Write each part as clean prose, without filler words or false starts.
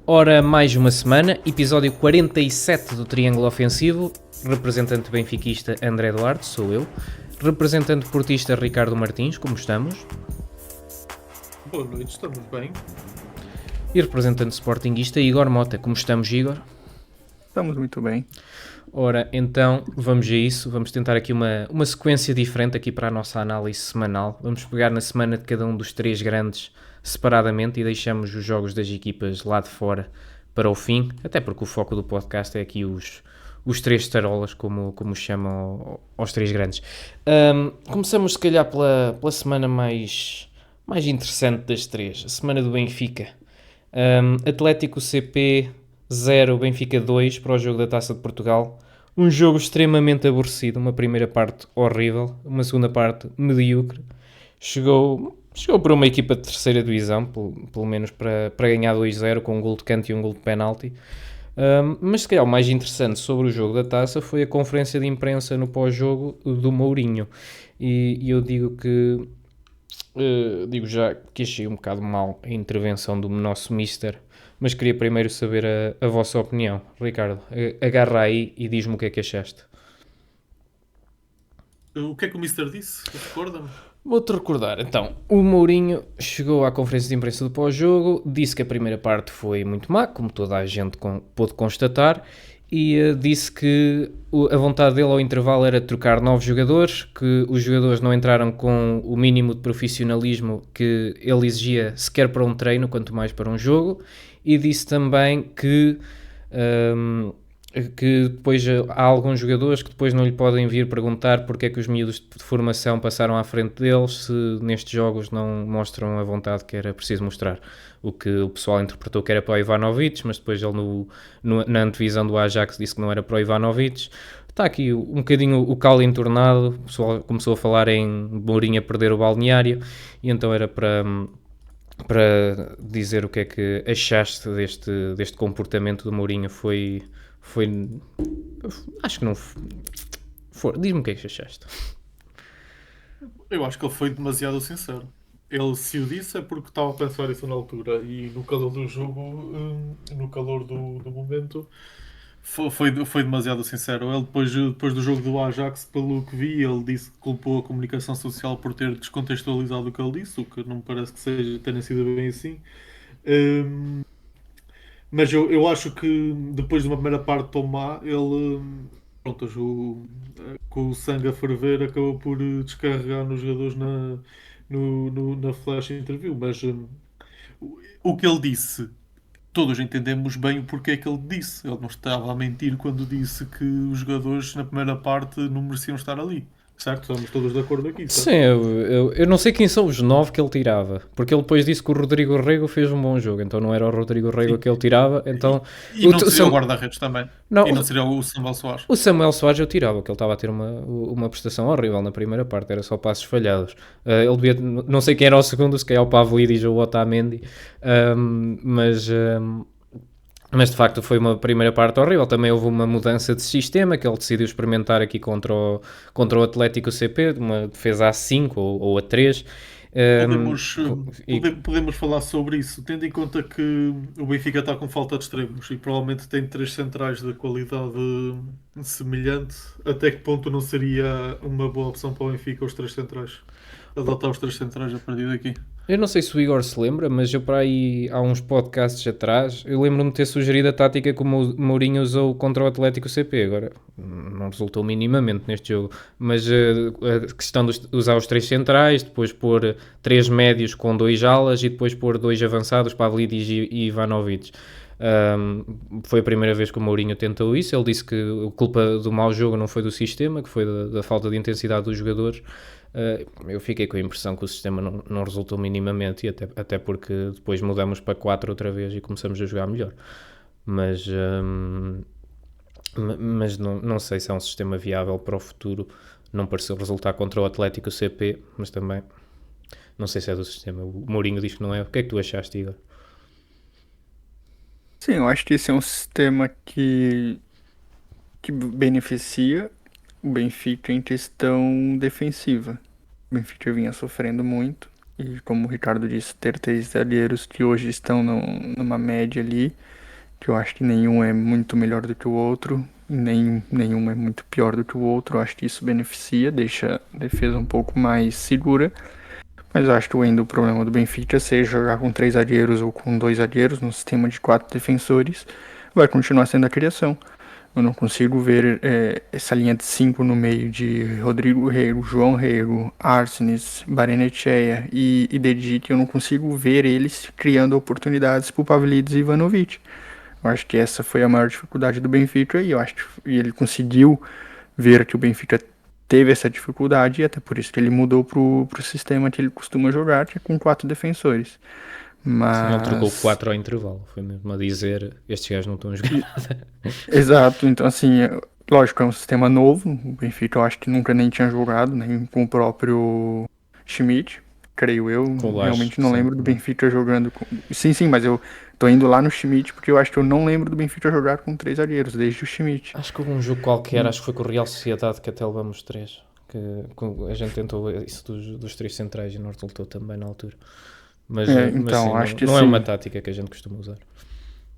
Ora, mais uma semana, episódio 47 do Triângulo Ofensivo, representante benfiquista André Duarte, sou eu, representante portista Ricardo Martins, como estamos? Boa noite, estamos bem. E representante sportinguista Igor Mota, como estamos, Igor? Estamos muito bem. Ora, então, vamos a isso, vamos tentar aqui uma sequência diferente aqui para a nossa análise semanal. Vamos pegar na semana de cada um dos três grandes separadamente e deixamos os jogos das equipas lá de fora para o fim, até porque o foco do podcast é aqui os três tarolas, como chamam aos três grandes. Começamos se calhar pela semana mais interessante das três, a semana do Benfica. Atlético CP 0, Benfica 2 para o jogo da Taça de Portugal. Um jogo extremamente aborrecido, uma primeira parte horrível, uma segunda parte medíocre. Chegou para uma equipa de terceira divisão, pelo menos para ganhar 2-0 com um gol de canto e um gol de penalti. Mas se calhar o mais interessante sobre o jogo da Taça foi a conferência de imprensa no pós-jogo do Mourinho. E eu digo já que achei um bocado mal a intervenção do nosso mister, mas queria primeiro saber a vossa opinião. Ricardo, agarra aí e diz-me o que é que achaste. O que é que o Mister disse? Recorda-me. Vou-te recordar, então, o Mourinho chegou à conferência de imprensa do pós-jogo, disse que a primeira parte foi muito má, como toda a gente pôde constatar, e disse que a vontade dele ao intervalo era trocar novos jogadores, que os jogadores não entraram com o mínimo de profissionalismo que ele exigia sequer para um treino, quanto mais para um jogo, e disse também que depois há alguns jogadores que depois não lhe podem vir perguntar porque é que os miúdos de formação passaram à frente deles se nestes jogos não mostram a vontade que era preciso mostrar. O que o pessoal interpretou que era para o Ivanovic, mas depois ele na antevisão do Ajax disse que não era para o Ivanovic. Está aqui um bocadinho o caldo entornado, o pessoal começou a falar em Mourinho a perder o balneário, e então era para dizer o que é que achaste deste comportamento do Mourinho. Foi acho que não foi. Diz-me o que é que achaste. Eu acho que ele foi demasiado sincero. Ele, se o disse, é porque estava a pensar isso na altura e no calor do jogo, no calor do momento, foi demasiado sincero. Ele, depois do jogo do Ajax, pelo que vi, ele disse que culpou a comunicação social por ter descontextualizado o que ele disse, o que não me parece que tenha sido bem assim. Mas eu acho que depois de uma primeira parte tão má, ele, pronto, com o sangue a ferver, acabou por descarregar nos jogadores na flash interview. Mas o que ele disse, todos entendemos bem o porquê que ele disse. Ele não estava a mentir quando disse que os jogadores na primeira parte não mereciam estar ali. Certo? Estamos todos de acordo aqui, certo? Sim, eu não sei quem são os 9 que ele tirava, porque ele depois disse que o Rodrigo Rego fez um bom jogo, então não era o Rodrigo Rego que ele tirava, então... E não seria o guarda-redes também. Não, e não seria o Samuel Soares. O Samuel Soares eu tirava, porque ele estava a ter uma prestação horrível na primeira parte, era só passos falhados. Ele devia, não sei quem era o segundo, se calhar o Pavlidis ou o Otamendi, mas de facto foi uma primeira parte horrível. Também houve uma mudança de sistema que ele decidiu experimentar aqui contra o Atlético CP, uma defesa a 5 ou a 3. Podemos falar sobre isso, tendo em conta que o Benfica está com falta de extremos e provavelmente tem 3 centrais de qualidade semelhante. Até que ponto não seria uma boa opção para o Benfica os 3 centrais? Adotar os 3 centrais a partir daqui. Eu não sei se o Igor se lembra, mas eu para aí há uns podcasts atrás, eu lembro-me de ter sugerido a tática como o Mourinho usou contra o Atlético CP. Agora, não resultou minimamente neste jogo, mas a questão de usar os 3 centrais, depois pôr 3 médios com 2 alas e depois pôr 2 avançados, Pavlidis e Ivanovic. Foi a primeira vez que o Mourinho tentou isso. Ele disse que a culpa do mau jogo não foi do sistema, que foi da falta de intensidade dos jogadores. Eu fiquei com a impressão que o sistema não resultou minimamente, e até porque depois mudamos para 4 outra vez e começamos a jogar melhor. Mas não sei se é um sistema viável para o futuro. Não pareceu resultar contra o Atlético CP, mas também não sei se é do sistema. O Mourinho diz que não é. O que é que tu achaste, Igor? Sim, eu acho que esse é um sistema que beneficia o Benfica em questão defensiva. O Benfica vinha sofrendo muito E como o Ricardo disse, ter 3 zagueiros que hoje estão numa média ali, que eu acho que nenhum é muito melhor do que o outro, nenhum é muito pior do que o outro. Eu acho que isso beneficia, deixa a defesa um pouco mais segura. Mas eu acho que ainda o problema do Benfica, seja jogar com 3 zagueiros ou com 2 zagueiros, no sistema de 4 defensores, vai continuar sendo a criação. Eu não consigo ver essa linha de 5 no meio de Rodrigo Rego, João Rego, Arsenis, Barrenechea e Dedic. Eu não consigo ver eles criando oportunidades para o Pavlidis e Ivanovic. Eu acho que essa foi a maior dificuldade do Benfica e eu acho que ele conseguiu ver que o Benfica teve essa dificuldade e até por isso que ele mudou pro sistema que ele costuma jogar, que é com 4 defensores. Sim, ele trocou Mas 4 ao intervalo. Foi mesmo a dizer: estes gajos não estão a jogar nada. exato, então assim, lógico, é um sistema novo. O Benfica eu acho que nunca nem tinha jogado, nem com o próprio Schmidt, creio eu. Com o Lage, Realmente não sim. lembro do Benfica jogando com. Sim, mas eu tô indo lá no Schmidt porque eu acho que eu não lembro do Benfica jogar com 3 zagueiros, desde o Schmidt. Acho que houve um jogo qualquer, acho que foi com o Real Sociedade que até levamos 3. A gente tentou isso dos 3 centrais e não resultou também na altura. Mas sim, Então, acho que não é uma assim. tática que a gente costuma usar.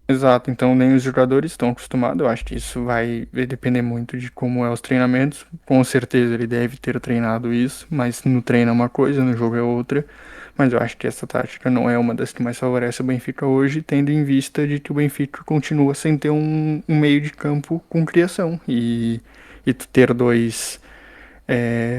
Exato, então nem os jogadores estão acostumados. Eu acho que isso vai depender muito de como é os treinamentos. Com certeza ele deve ter treinado isso, mas no treino é uma coisa, no jogo é outra. Mas eu acho que essa tática não é uma das que mais favorece o Benfica hoje, tendo em vista de que o Benfica continua sem ter um meio de campo com criação. E tu ter dois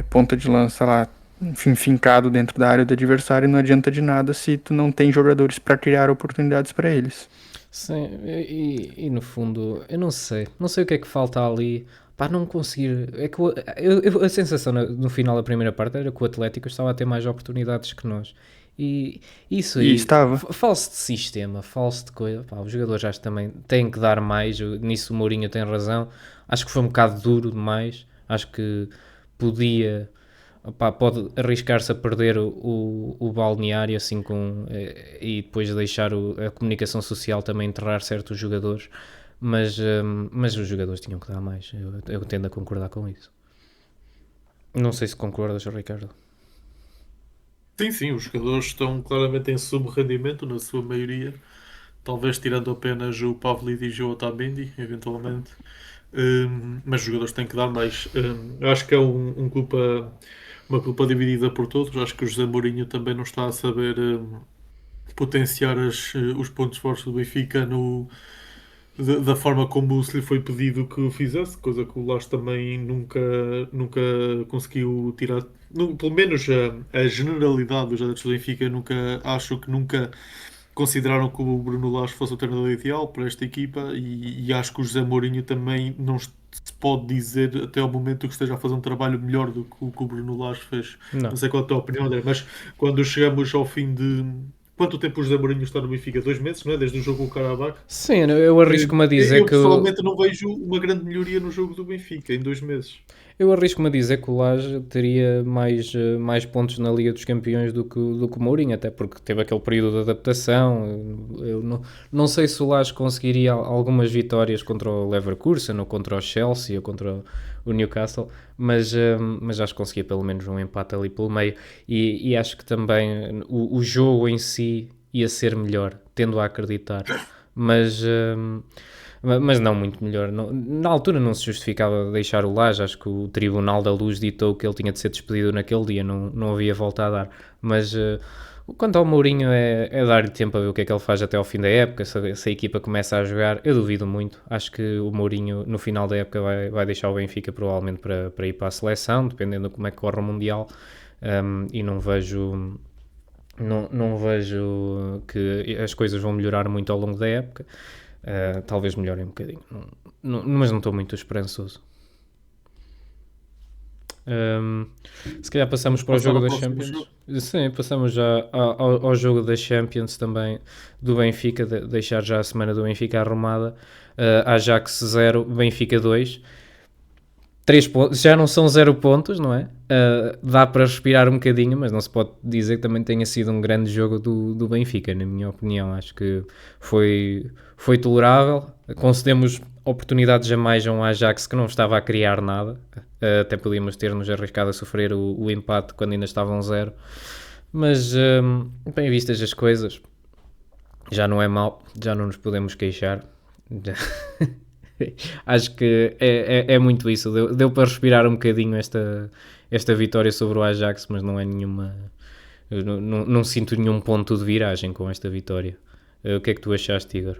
ponta de lança lá, enfim, fincado dentro da área do adversário não adianta de nada se tu não tem jogadores para criar oportunidades para eles. Sim, e no fundo, eu não sei. Não sei o que é que falta ali. Pá, não conseguir. É que a sensação no final da primeira parte era que o Atlético estava a ter mais oportunidades que nós. E isso E aí, estava. falso de sistema, falso de coisa. Pá, os jogadores acho que também têm que dar mais. Nisso o Mourinho tem razão. Acho que foi um bocado duro demais. Acho que podia. Opá, pode arriscar-se a perder o balneário assim e depois deixar a comunicação social também enterrar certos jogadores, mas os jogadores tinham que dar mais. Eu tendo a concordar com isso. Não sei se concordas, Ricardo. Sim, os jogadores estão claramente em sub-rendimento, na sua maioria. Talvez tirando apenas o Pavlidis e o Otamendi, eventualmente. Mas os jogadores têm que dar mais. Eu acho que é uma culpa dividida por todos. Acho que o José Mourinho também não está a saber potenciar os pontos fortes do Benfica da forma como se lhe foi pedido que o fizesse, coisa que o Lage também nunca conseguiu tirar. Pelo menos a generalidade dos adeptos do Benfica acho que nunca consideraram que o Bruno Lage fosse o treinador ideal para esta equipa e acho que o José Mourinho também não se pode dizer até ao momento que esteja a fazer um trabalho melhor do que o Bruno Lage fez. Não. Não sei qual é a tua opinião, André, mas quando chegamos ao fim de... Quanto tempo o José Mourinho está no Benfica? 2 meses, não é? Desde o jogo com o Karabakh. Sim, eu arrisco-me a dizer Eu que pessoalmente não vejo uma grande melhoria no jogo do Benfica em 2 meses. eu arrisco-me a dizer que o Lage teria mais pontos na Liga dos Campeões do que o Mourinho, até porque teve aquele período de adaptação. Eu não sei se o Lage conseguiria algumas vitórias contra o Leverkusen, ou contra o Chelsea, ou contra o Newcastle, mas acho que conseguia pelo menos um empate ali pelo meio. E acho que também o jogo em si ia ser melhor, tendo a acreditar. Mas não muito melhor. Na altura não se justificava deixar o Lage. Acho que o Tribunal da Luz ditou que ele tinha de ser despedido naquele dia, não havia volta a dar. Mas quanto ao Mourinho, é dar-lhe tempo a ver o que é que ele faz até ao fim da época. Se a equipa começa a jogar, eu duvido muito. Acho que o Mourinho no final da época vai deixar o Benfica provavelmente para ir para a seleção, dependendo de como é que corre o Mundial. E não vejo que as coisas vão melhorar muito ao longo da época. Talvez melhorem um bocadinho, mas não estou muito esperançoso. Se calhar passamos para o jogo da Champions. Jogo. Sim, passamos já ao jogo da Champions também do Benfica, deixar já a semana do Benfica arrumada. Ajax 0, Benfica 2. 3 pontos, já não são 0 pontos, não é? Dá para respirar um bocadinho, mas não se pode dizer que também tenha sido um grande jogo do Benfica, na minha opinião. Acho que foi tolerável. Concedemos oportunidades a mais a um Ajax que não estava a criar nada. Até podíamos ter-nos arriscado a sofrer o empate quando ainda estavam 0. Mas, bem vistas as coisas, já não é mau, já não nos podemos queixar. Acho que é muito isso. Deu para respirar um bocadinho esta vitória sobre o Ajax, mas não é nenhuma. Eu não sinto nenhum ponto de viragem com esta vitória. O que é que tu achaste, Igor?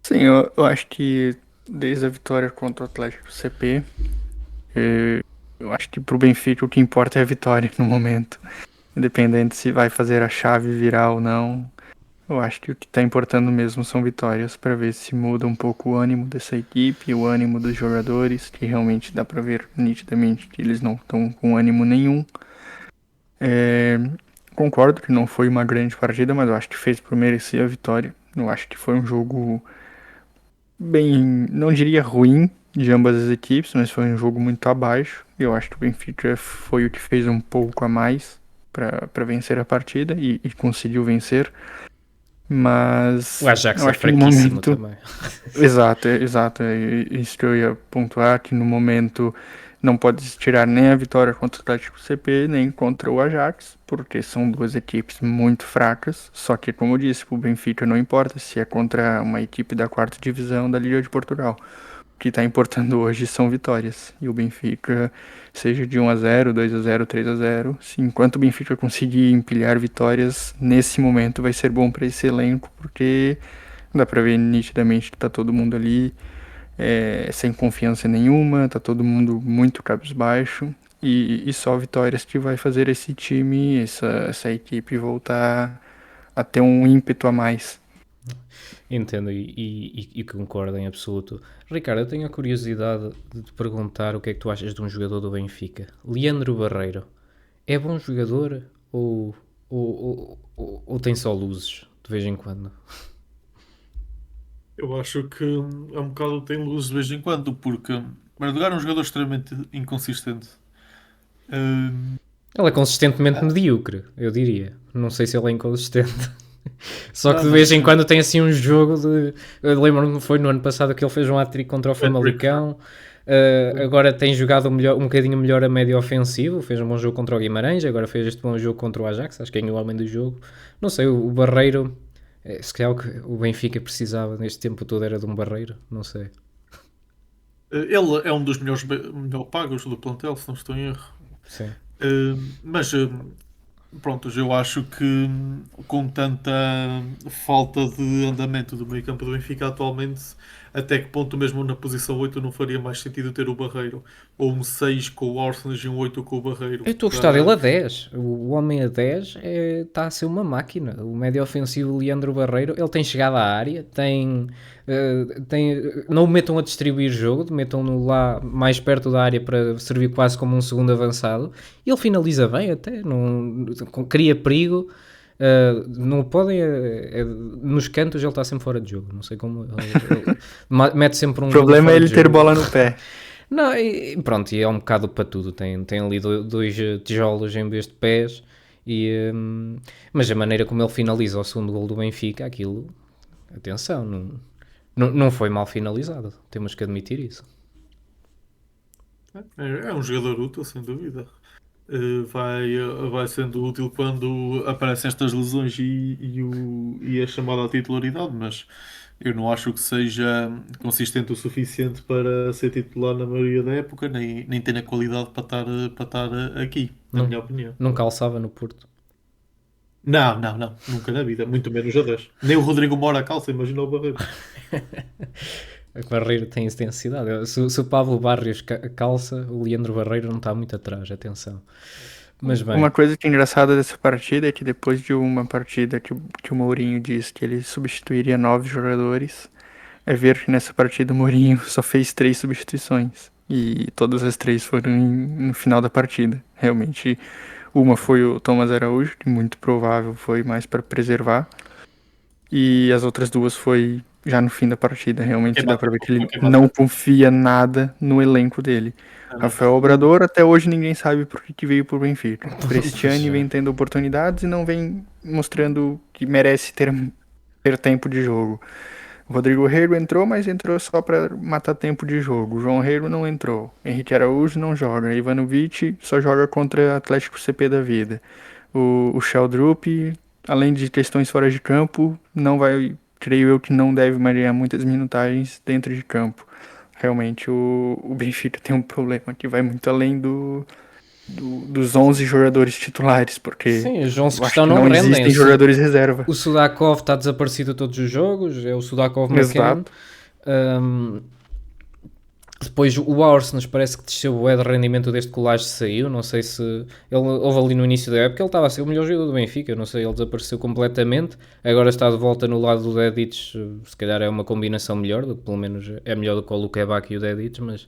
Sim, eu acho que desde a vitória contra o Atlético CP, eu acho que pro Benfica o que importa é a vitória no momento. Independente se vai fazer a chave virar ou não, eu acho que o que tá importando mesmo são vitórias para ver se muda um pouco o ânimo dessa equipe, o ânimo dos jogadores, que realmente dá para ver nitidamente que eles não estão com ânimo nenhum. Concordo que não foi uma grande partida, mas eu acho que fez por merecer a vitória. Eu acho que foi um jogo bem, não diria ruim de ambas as equipes, mas foi um jogo muito abaixo. Eu acho que o Benfica foi o que fez um pouco a mais para vencer a partida e conseguiu vencer. Mas O Ajax eu é acho que no fraquíssimo momento. também. Exato. Isso que eu ia pontuar, que no momento não pode se tirar nem a vitória contra o Atlético CP, nem contra o Ajax, porque são duas equipes muito fracas. Só que, como eu disse, o Benfica não importa se é contra uma equipe da quarta divisão da Liga de Portugal. O que está importando hoje são vitórias. E o Benfica, seja de 1-0, 2-0, 3-0, se enquanto o Benfica conseguir empilhar vitórias, nesse momento vai ser bom para esse elenco, porque dá pra ver nitidamente que tá todo mundo ali sem confiança nenhuma, tá todo mundo muito cabisbaixo. E só vitórias que vai fazer esse time, essa equipe voltar a ter um ímpeto a mais. Entendo e concordo em absoluto. Ricardo, eu tenho a curiosidade de te perguntar o que é que tu achas de um jogador do Benfica. Leandro Barreiro, é bom jogador ou tem só luzes de vez em quando? Eu acho que é um bocado tem luz de vez em quando, porque, em primeiro lugar, é um jogador extremamente inconsistente. Hum, Ele é consistentemente medíocre, eu diria. Não sei se ele é inconsistente. Só que não, de mas vez em quando tem assim um jogo de. Eu lembro-me que foi no ano passado que ele fez um hat-trick contra o hat-trick. Famalicão. Agora tem jogado um bocadinho melhor a médio ofensivo. Fez um bom jogo contra o Guimarães. Agora fez este bom jogo contra o Ajax. Acho que é o homem do jogo. Não sei, o Barreiro. Se calhar o que o Benfica precisava neste tempo todo era de um Barreiro. Não sei. Ele é um dos melhor pagos do plantel, se não estou em erro. Sim. Mas pronto, eu acho que com tanta falta de andamento do meio campo do Benfica atualmente, até que ponto mesmo na posição 8 não faria mais sentido ter o Barreiro? Ou um 6 com o Orsnes e um 8 com o Barreiro? Eu estou a gostar dele a 10. O homem a 10 está a ser uma máquina. O médio ofensivo Leandro Barreiro, ele tem chegado à área, não o metam a distribuir jogo, metam-no lá mais perto da área para servir quase como um segundo avançado. Ele finaliza bem até, não, cria perigo. Não podem, nos cantos ele está sempre fora de jogo. Não sei como. Ele mete sempre um O jogo problema é fora ele de ter jogo. bola no pé. Não, pronto, e é um bocado para tudo. Tem ali dois tijolos em vez de pés. Mas a maneira como ele finaliza o segundo gol do Benfica, aquilo, atenção, não foi mal finalizado. Temos que admitir isso. É um jogador útil, sem dúvida. Vai sendo útil quando aparecem estas lesões e é chamado à titularidade, mas eu não acho que seja consistente o suficiente para ser titular na maioria da época, nem ter a qualidade para estar aqui, na minha opinião. Não calçava no Porto. Não, nunca na vida, muito menos a 10. Nem o Rodrigo Mora calça, imagina o Barreiro. O Barreiro tem intensidade. Se o Pablo Barrios calça, o Leandro Barreiro não está muito atrás, atenção. Mas bem, Uma coisa que é engraçada dessa partida é que depois de uma partida que o Mourinho disse que ele substituiria 9 jogadores, é ver que nessa partida o Mourinho só fez 3 substituições. E todas as 3 foram no final da partida. Realmente, uma foi o Thomas Araújo, que muito provável foi mais para preservar. E as outras 2 foi já no fim da partida. Realmente dá para ver que ele não confia nada no elenco dele. Rafael Obrador, até hoje ninguém sabe por que veio pro Benfica. Cristiane vem tendo oportunidades e não vem mostrando que merece ter tempo de jogo. O Rodrigo Reiro entrou, mas entrou só para matar tempo de jogo. O João Reiro não entrou. Henrique Araújo não joga. Ivanovic só joga contra Atlético CP da vida. O Sheldrup, além de questões fora de campo, não vai, creio eu que não deve mais ganhar muitas minutagens dentro de campo. Realmente o Benfica tem um problema que vai muito além dos 11 jogadores titulares, porque Sim, os 11 eu que acho estão que não não rendem. existem jogadores reserva. O Sudakov está desaparecido a todos os jogos, é o Sudakov McCann. Exato. Depois o Orsnes parece que desceu o de rendimento desde que o Laje saiu. Não sei se ele houve ali no início da época, ele estava a ser o melhor jogador do Benfica. Não sei, ele desapareceu completamente. Agora está de volta no lado do Dedic. Se calhar é uma combinação melhor, pelo menos é melhor do que o Luquevac e o Dedic, mas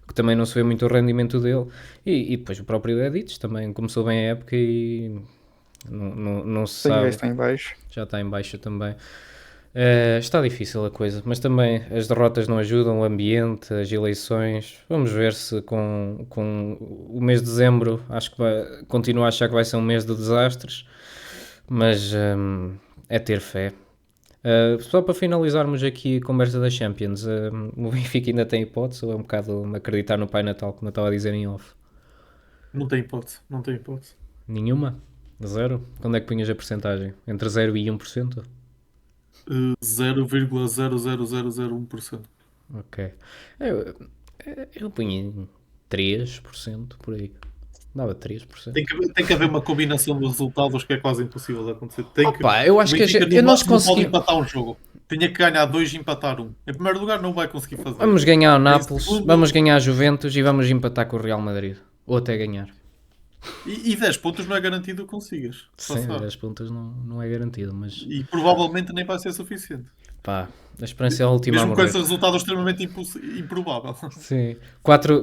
que também não se vê muito o rendimento dele. E depois o próprio Dedic também começou bem a época e não se Sim, já sabe. está em baixo. Já está em baixa também. Está difícil a coisa, mas também as derrotas não ajudam, o ambiente, as eleições. Vamos ver se com o mês de dezembro, acho que continuo a achar que vai ser um mês de desastres, mas é ter fé. Só para finalizarmos aqui a conversa da Champions, o Benfica ainda tem hipótese ou é um bocado acreditar no Pai Natal, como eu estava a dizer em off? Não tem hipótese, não tem hipótese. Nenhuma? Zero? Quando é que punhas a percentagem? Entre 0 e 1%? 0,00001%. Ok. Eu punha em 3% por aí. Dava 3%. Tem que haver uma combinação de resultados que é quase impossível de acontecer. Tem que, Opa, eu acho o que Benfica nós não pode conseguimos. empatar um jogo. Tinha que ganhar 2 e empatar 1. Em primeiro lugar, não vai conseguir fazer. Vamos ganhar o Nápoles, segundo- vamos ganhar a Juventus e vamos empatar com o Real Madrid. Ou até ganhar. E 10 pontos não é garantido que consigas Sim, passar. 10 pontos não é garantido, mas E provavelmente nem vai ser suficiente. pá, a esperança é a última a Mesmo com morrer. esse resultado extremamente improvável. Sim,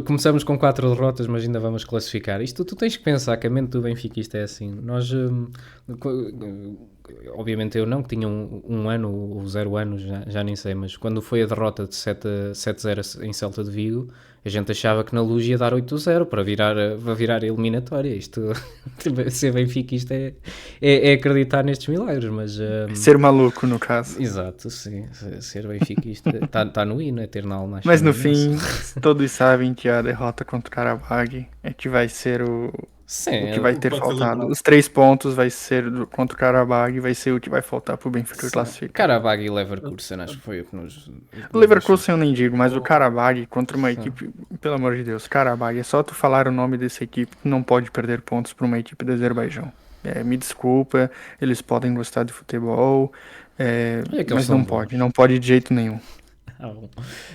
começamos com 4 derrotas, mas ainda vamos classificar. Isto tu tens que pensar que a mente do Benfiquista é assim. Nós, obviamente eu não, que tinha um ano ou 0 anos, já nem sei, mas quando foi a derrota de 7-0 em Celta de Vigo, a gente achava que na Luz ia dar 8-0 para virar a eliminatória. Isto, ser benfiquista é acreditar nestes milagres, mas... Ser maluco, no caso. Exato, sim. Ser benfiquista está no hino, é ter na alma. Mas no fim, todos sabem que a derrota contra o Karabag é que vai ser o Sim, que vai o que ter pode ser faltado. lembrado. Os 3 pontos vai ser contra o Karabag, vai ser o que vai faltar pro Benfica classificar. Karabag e Leverkusen, acho que foi o que nos... O Leverkusen eu nem digo, mas o Karabag contra uma equipe, pelo amor de Deus, Karabag, é só tu falar o nome dessa equipe, tu não pode perder pontos para uma equipe do Azerbaijão. Me desculpa, eles podem gostar de futebol, Olha que eles mas são não bons. não pode de jeito nenhum.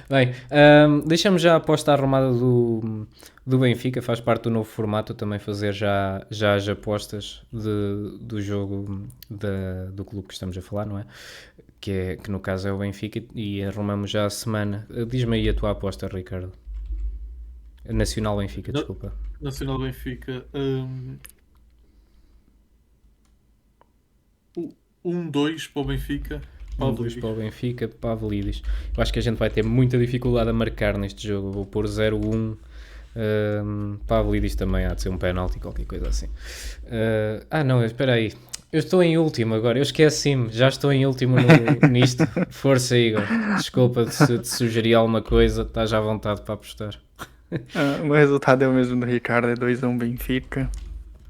Bem, deixamos já a aposta arrumada do Benfica, faz parte do novo formato também fazer já as apostas do jogo do clube que estamos a falar, não é? Que no caso é o Benfica e arrumamos já a semana. Diz-me aí a tua aposta, Ricardo. Nacional Benfica, desculpa. Nacional Benfica. 1-2 para o Benfica. 1-2 para o Benfica, Pavlidis. Eu acho que a gente vai ter muita dificuldade a marcar neste jogo. Vou pôr 0-1. Pavlidis também há de ser um penalti, qualquer coisa assim. Não, espera aí. Eu estou em último agora. Eu esqueci-me. Já estou em último nisto. Força, Igor. Desculpa se te sugerir alguma coisa. Estás à vontade para apostar. O resultado é o mesmo do Ricardo, é 2-1 Benfica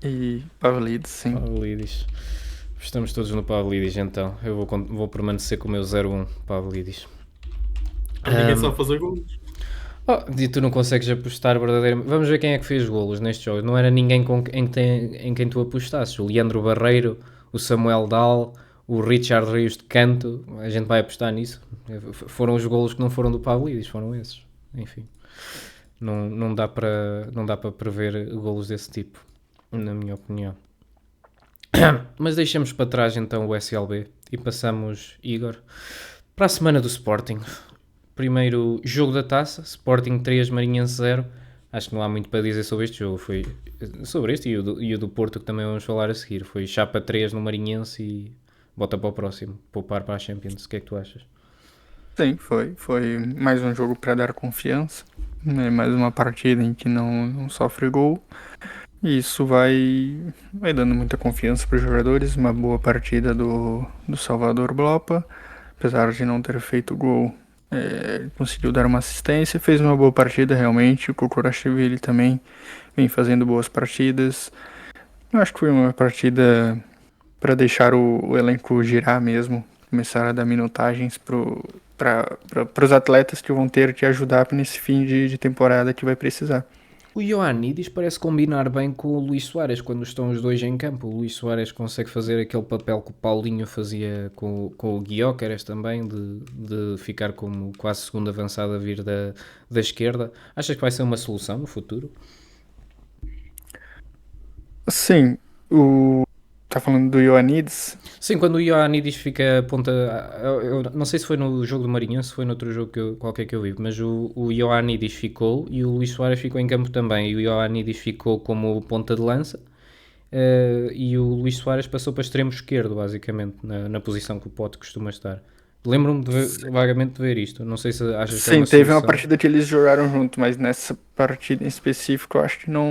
e Pavlidis, sim. Pavlidis. Estamos todos no Pavlidis, então. Eu vou permanecer com o meu 0-1 Pavlidis. Ninguém sabe fazer gols. E tu não consegues apostar verdadeiramente. Vamos ver quem é que fez golos nestes jogos. Não era ninguém em quem tu apostasses. O Leandro Barreiro, o Samuel Dal, o Richard Rios de Canto. A gente vai apostar nisso. Foram os golos que não foram do Pavlidis, foram esses. Enfim, não dá para prever golos desse tipo, na minha opinião. Mas deixamos para trás então o SLB e passamos, Igor, para a semana do Sporting. Primeiro jogo da taça, Sporting 3, Marinhense 0. Acho que não há muito para dizer sobre este jogo. Foi sobre este e o do Porto, que também vamos falar a seguir. Foi chapa 3 no Marinhense e bota para o próximo, poupar para a Champions. O que é que tu achas? Sim, foi mais um jogo para dar confiança, né? Mais uma partida em que não sofre gol. E isso vai dando muita confiança para os jogadores. Uma boa partida do Salvador Blopa. apesar de não ter feito gol. Ele conseguiu dar uma assistência, fez uma boa partida realmente. O Kukurashvili também vem fazendo boas partidas. Eu acho que foi uma partida para deixar o elenco girar mesmo, começar a dar minutagens para os atletas que vão ter que ajudar nesse fim de temporada que vai precisar. O Ioannidis parece combinar bem com o Luís Soares quando estão os dois em campo. O Luís Soares consegue fazer aquele papel que o Paulinho fazia com o Gyökeres também, de ficar como quase segundo avançado a vir da esquerda. Achas que vai ser uma solução no futuro? Sim, tá falando do Ioannidis? Sim, quando o Ioannidis fica a ponta. Eu não sei se foi no jogo do Marinho, se foi noutro jogo qualquer que eu vi, mas o Ioannidis ficou e o Luís Soares ficou em campo também. E o Ioannidis ficou como ponta de lança e o Luís Soares passou para extremo esquerdo, basicamente, na posição que o Pote costuma estar. Lembro-me vagamente de ver isto. Não sei se achas que é Sim, uma teve uma solução. partida que eles jogaram junto, mas nessa partida em específico eu acho que não,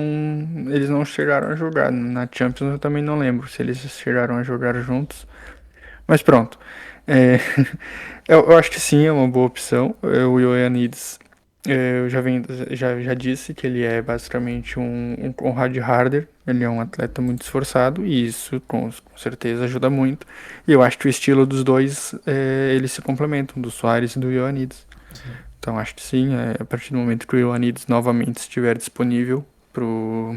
eles não chegaram a jogar. Na Champions eu também não lembro se eles chegaram a jogar juntos. Mas pronto. É, eu acho que sim, é uma boa opção. O Ioannidis, eu já disse que ele é basicamente um Conrad Harder. Ele é um atleta muito esforçado e isso com certeza ajuda muito. E eu acho que o estilo dos dois, eles se complementam, do Soares e do Ioannidis. Sim. Então acho que sim, a partir do momento que o Ioannidis novamente estiver disponível pro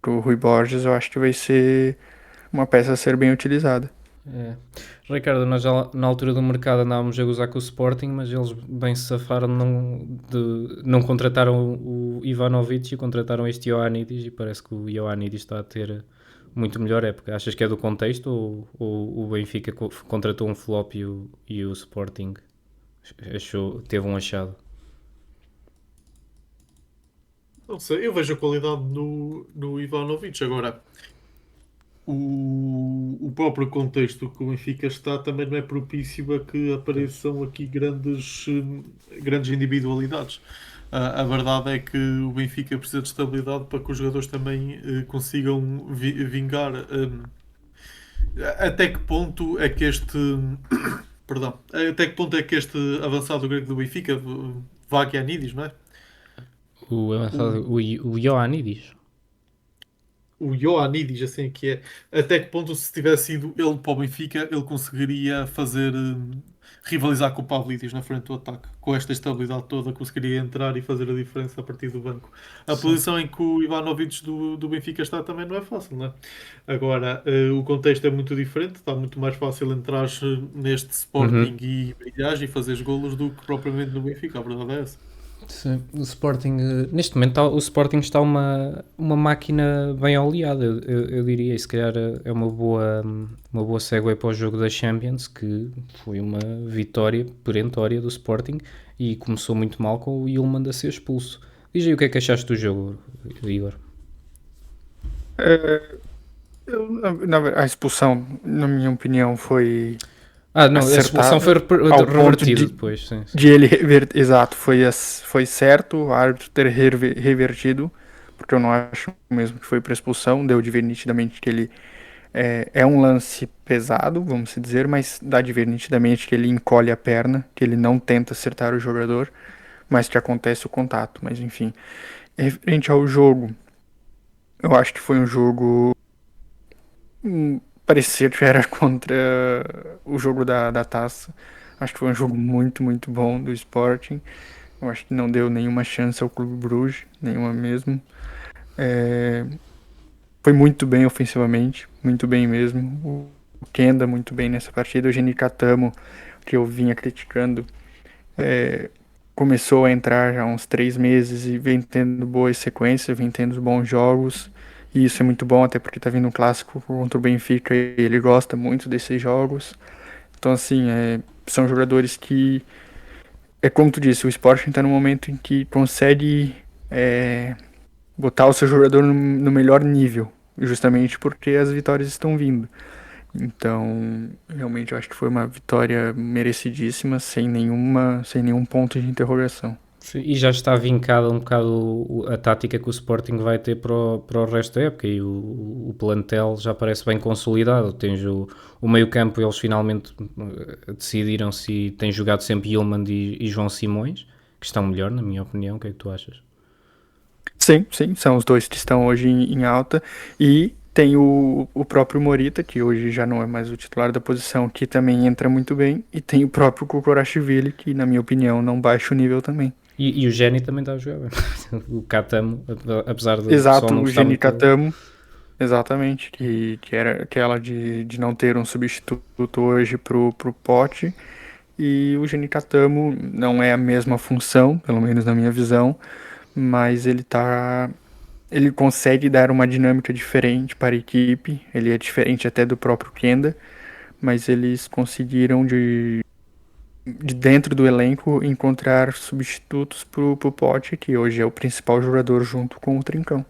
Rui Borges, eu acho que vai ser uma peça a ser bem utilizada. É. Ricardo, nós já na altura do mercado andávamos a gozar com o Sporting, mas eles bem se safaram não contrataram o Ivanovic e contrataram este Ioannidis e parece que o Ioannidis está a ter muito melhor época. Achas que é do contexto ou o Benfica contratou um flop e o Sporting teve um achado? Não sei, eu vejo a qualidade no Ivanovic. Agora, o próprio contexto que o Benfica está também não é propício a que apareçam aqui grandes individualidades. A verdade é que o Benfica precisa de estabilidade para que os jogadores também consigam vingar. Até que ponto é que este. Perdão. Até que ponto é que este avançado grego do Benfica, Vagianidis, não é? O Ioannidis? O Ioannidis, assim que é, até que ponto se tivesse ido ele para o Benfica, ele conseguiria fazer rivalizar com o Pavlidis na frente do ataque, com esta estabilidade toda, conseguiria entrar e fazer a diferença a partir do banco. A Sim. posição em que o Ivanovic do Benfica está também não é fácil, não é? Agora, o contexto é muito diferente, está muito mais fácil entrar neste Sporting e brilhar e fazer golos do que propriamente no Benfica, a verdade é essa. Sim, o Sporting, neste momento o Sporting está uma máquina bem oleada, eu diria, e se calhar é uma boa segue para o jogo da Champions, que foi uma vitória perentória do Sporting e começou muito mal com o Yilmaz a ser expulso. Diz aí o que é que achaste do jogo, Igor? É, a expulsão, na minha opinião, foi Não, a expulsão acertada foi ao ponto revertida depois, sim. de ele exato, foi certo o árbitro ter revertido, porque eu não acho mesmo que foi para expulsão, deu de ver nitidamente que ele é um lance pesado, vamos dizer, mas dá de ver nitidamente que ele encolhe a perna, que ele não tenta acertar o jogador, mas que acontece o contato, mas enfim. Referente ao jogo, eu acho que foi um jogo parecia que era contra o jogo da taça. Acho que foi um jogo muito, muito bom do Sporting. Eu acho que não deu nenhuma chance ao Clube Bruges, nenhuma mesmo. É, foi muito bem ofensivamente, muito bem mesmo. O Kenda muito bem nessa partida. O Geni Catamo, que eu vinha criticando, começou a entrar já há uns 3 meses e vem tendo boas sequências, vem tendo bons jogos. E isso é muito bom, até porque tá vindo um clássico contra o Benfica e ele gosta muito desses jogos. Então, assim, são jogadores que, como tu disse, o Sporting está no momento em que consegue botar o seu jogador no melhor nível, justamente porque as vitórias estão vindo. Então, realmente, eu acho que foi uma vitória merecidíssima, sem nenhum ponto de interrogação. Sim, e já está vincada um bocado a tática que o Sporting vai ter para o resto da época, e o plantel já parece bem consolidado. Tens o meio-campo, eles finalmente decidiram se têm jogado sempre Yilmaz e João Simões, que estão melhor, na minha opinião. O que é que tu achas? Sim, sim, são os dois que estão hoje em alta. E tem o próprio Morita, que hoje já não é mais o titular da posição, que também entra muito bem. E tem o próprio Kukurashvili, que, na minha opinião, não baixa o nível também. E o Geni também está a jogar bem. O Katamo, apesar do pessoal Exato, não o gostar Geni muito dele. Katamo, exatamente, que era aquela de não ter um substituto hoje pro Pote. E o Geni Katamo não é a mesma função, pelo menos na minha visão, mas ele consegue dar uma dinâmica diferente para a equipe. Ele é diferente até do próprio Kenda, mas eles conseguiram de dentro do elenco encontrar substitutos pro Pote, que hoje é o principal jogador junto com o Trincão.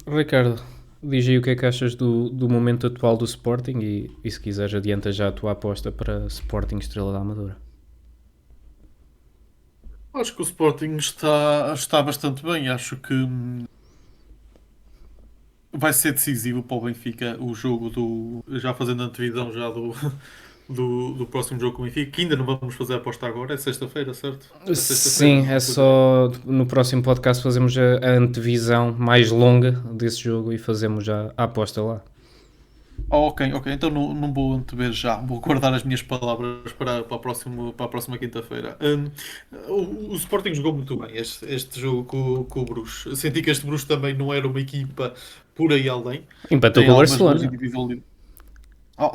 Ricardo, diz aí o que é que achas do momento atual do Sporting e se quiseres adianta já a tua aposta para Sporting Estrela da Amadora. Acho que o Sporting está bastante bem. Acho que vai ser decisivo para o Benfica o jogo já fazendo a antevisão já do próximo jogo com o Benfica, que ainda não vamos fazer a aposta agora, é sexta-feira, certo? É sexta-feira, Sim, é só no próximo podcast fazemos a antevisão mais longa desse jogo e fazemos já a aposta lá. Ok. Então não vou antever já. Vou guardar as minhas palavras para a próxima quinta-feira. O Sporting jogou muito bem este jogo com o Bruges. Senti que este Bruges também não era uma equipa por aí além. Empatou Tem com o algumas boas Barcelona. individualidades.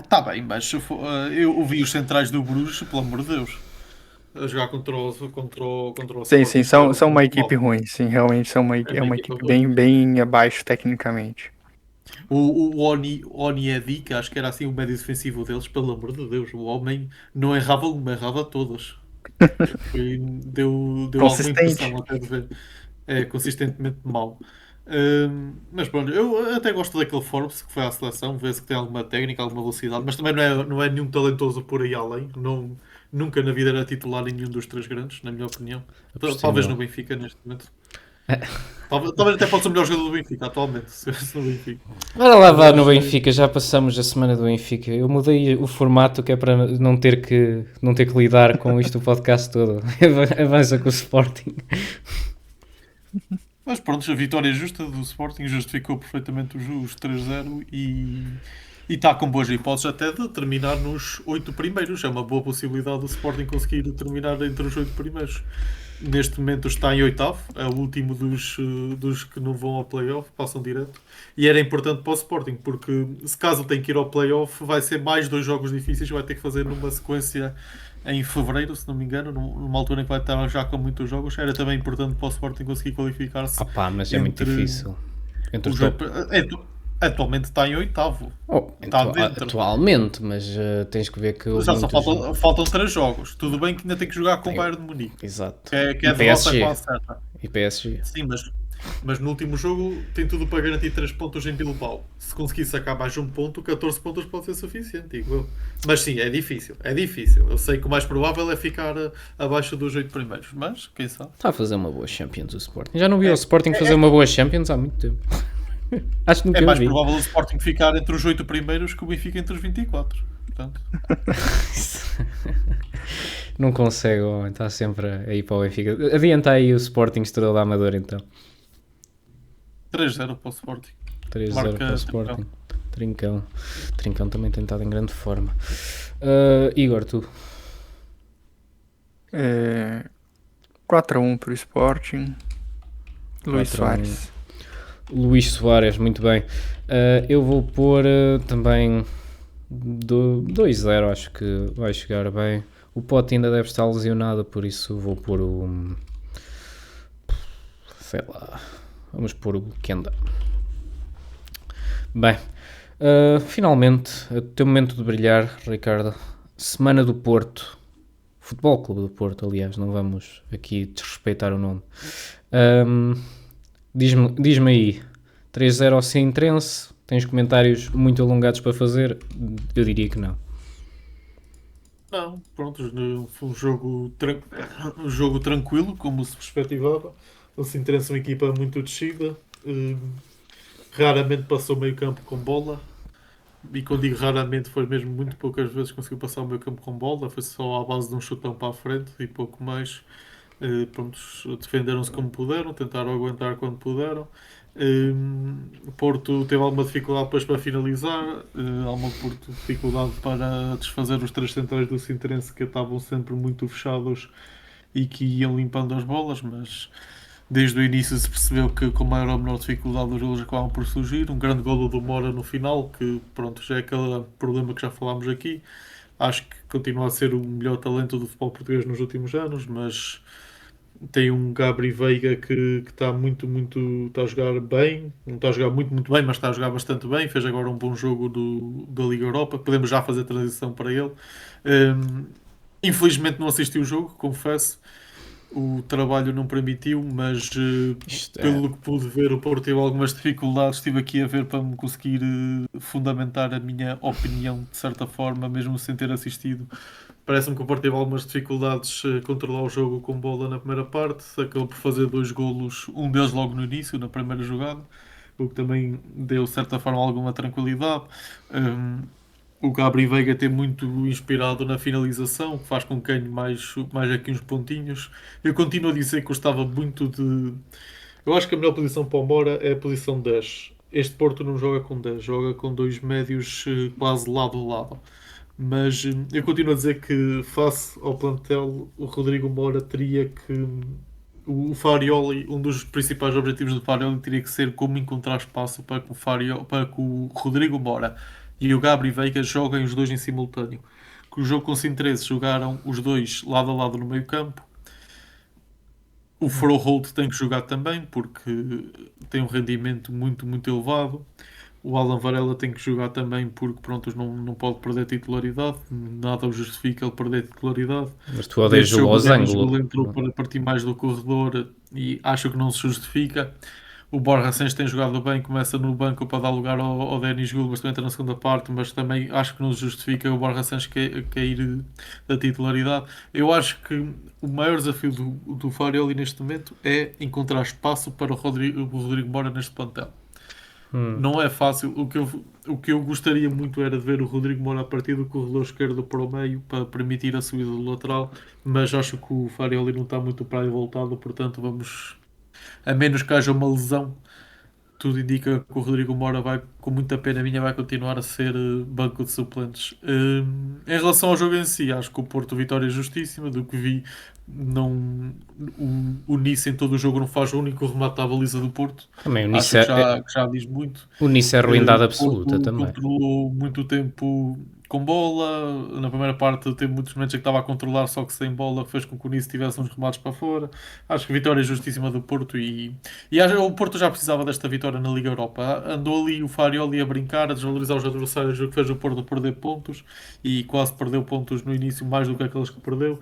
Tá bem, mas eu ouvi os centrais do Bruges, pelo amor de Deus, a jogar contra o Sim, sim, Sporting, estiveram são uma muito equipe mal. ruim, sim, realmente É é uma uma equipa equipe ruim. bem abaixo tecnicamente. O Onyedi, que acho que era assim o médio defensivo deles, pelo amor de Deus, o homem não errava uma, errava todas. Deu alguma Consistente. impressão até de ver. É consistentemente mau. Mas pronto, eu até gosto daquele Forbes que foi à seleção, vê-se que tem alguma técnica, alguma velocidade, mas também não é nenhum talentoso por aí além. Não, nunca na vida era titular em nenhum dos três grandes, na minha opinião. Por Talvez cima. no Benfica neste momento. Talvez até possa ser o melhor jogador do Benfica atualmente, se estivesse no Benfica. Ora lá vá no Mas Benfica, já passamos a semana do Benfica. Eu mudei o formato que é para não ter que lidar com isto o podcast todo. Avança com o Sporting. Mas pronto, a vitória justa do Sporting justificou perfeitamente os 3-0 e está com boas hipóteses até de terminar nos 8 primeiros. É uma boa possibilidade do Sporting conseguir terminar entre os 8 primeiros. Neste momento está em oitavo, é o último dos que não vão ao playoff, passam direto. E era importante para o Sporting, porque se caso tem que ir ao playoff, vai ser mais 2 jogos difíceis, vai ter que fazer numa sequência em fevereiro, se não me engano, numa altura em que vai estar já com muitos jogos. Era também importante para o Sporting conseguir qualificar-se Opá, mas é muito entre difícil. Entre os os top. atualmente está em oitavo, Oh, está dentro. atualmente, mas tens que ver que houve Já só muitos... faltam 3 jogos. Tudo bem que ainda tem que jogar com o Bayern de Munique, Exato. que é E a derrota PSG. quase certa. E PSG. Sim, mas no último jogo tem tudo para garantir 3 pontos em Bilbao. Se conseguir sacar mais um ponto, 14 pontos pode ser suficiente, digo eu. Mas sim, é difícil, é difícil. Eu sei que o mais provável é ficar abaixo dos 8 primeiros, mas quem sabe? Está a fazer uma boa Champions o Sporting. Já não vi o Sporting fazer uma boa Champions há muito tempo. Acho que É nunca mais vi. provável o Sporting ficar entre os 8 primeiros que o Benfica entre os 24. Portanto, Não consegue, homem. Está sempre a ir para o Benfica. Adianta aí o Sporting Estrela da Amadora então. 3-0 para o Sporting. 3-0 Marca para o Sporting. Trincão. Trincão também tem estado em grande forma. Igor, tu? 4-1 para o Sporting. Luís 4-1. Soares. Luís Soares, muito bem. Eu vou pôr também 2-0, acho que vai chegar bem. O Pote ainda deve estar lesionado, por isso vou pôr o... sei lá... Vamos pôr o Kenda. Bem, finalmente, o teu momento de brilhar, Ricardo. Semana do Porto. Futebol Clube do Porto, aliás, não vamos aqui desrespeitar o nome. Diz-me aí, 3-0 ao Sintrense, tens comentários muito alongados para fazer? Eu diria que não. Não, pronto, foi um jogo tranquilo, como se perspectivava. O Sintrense é uma equipa muito descida, eh, raramente passou meio campo com bola. E quando digo raramente, foi mesmo muito poucas vezes que conseguiu passar o meio campo com bola. Foi só à base de um chutão para a frente e pouco mais. Prontos, defenderam-se como puderam, tentaram aguentar quando puderam. O Porto teve alguma dificuldade depois para finalizar, alguma dificuldade para desfazer os três centrais do Sintrense que estavam sempre muito fechados e que iam limpando as bolas, mas desde o início se percebeu que com maior ou menor dificuldade os golos acabavam por surgir. Um grande golo do Mora no final, que pronto, já é aquele problema que já falámos aqui. Acho que continua a ser o melhor talento do futebol português nos últimos anos, mas tem um Gabri Veiga que está está a jogar bem, não está a jogar muito bem, mas está a jogar bastante bem. Fez agora um bom jogo da Liga Europa. Podemos já fazer transição para ele. Um, Infelizmente não assisti o jogo, confesso. O trabalho não permitiu, mas pelo que pude ver, o Porto teve algumas dificuldades. Estive aqui a ver para me conseguir fundamentar a minha opinião, de certa forma, mesmo sem ter assistido. Parece-me que o Porto teve algumas dificuldades a controlar o jogo com bola na primeira parte. Acabou por fazer dois golos, um deles logo no início, na primeira jogada, o que também deu, de certa forma, alguma tranquilidade. Um, o Gabri Veiga tem muito inspirado na finalização, que faz com que ganhe mais aqui uns pontinhos. Eu continuo a dizer que gostava muito de. Eu acho que a melhor posição para o Mora é a posição 10. Este Porto não joga com 10, joga com dois médios quase lado a lado. Mas eu continuo a dizer que, face ao plantel, o Rodrigo Mora teria que. O Farioli, um dos principais objetivos do Farioli teria que ser como encontrar espaço para que para que o Rodrigo Mora e o Gabri Veiga joguem os dois em simultâneo. Que o jogo com Sintrense jogaram os dois lado a lado no meio campo. O Froholt tem que jogar também porque tem um rendimento muito elevado. O Alan Varela tem que jogar também porque pronto, não pode perder titularidade. Nada o justifica ele perder titularidade. Mas tu odeias o O Denis losango. Gul entrou para partir mais do corredor e acho que não se justifica. O Borja Sanches tem jogado bem, começa no banco para dar lugar ao Denis Gul, mas também entra na segunda parte, mas também acho que não se justifica o Borja Sanches cair da titularidade. Eu acho que o maior desafio do Farioli neste momento é encontrar espaço para o Rodrigo Mora neste plantel. Não é fácil. O que eu gostaria muito era de ver o Rodrigo Moura a partir do corredor esquerdo para o meio para permitir a subida do lateral, mas acho que o Farioli não está muito para aí voltado, portanto vamos, a menos que haja uma lesão, tudo indica que o Rodrigo Moura vai, com muita pena minha, vai continuar a ser banco de suplentes. Em relação ao jogo em si, acho que o Porto vitória é justíssima, do que vi, não, o Nice em todo o jogo não faz o único remate à baliza do Porto. Também o Acho Nice que já diz muito. o Nice é ruindade O absoluta Porto também. controlou muito tempo com bola. Na primeira parte teve muitos momentos em que estava a controlar, só que sem bola fez com que o Nice tivesse uns remates para fora. Acho que vitória justíssima do Porto o Porto já precisava desta vitória na Liga Europa. Andou ali o Farioli a brincar, a desvalorizar os adversários, o que fez o Porto perder pontos e quase perdeu pontos no início, mais do que aqueles que perdeu.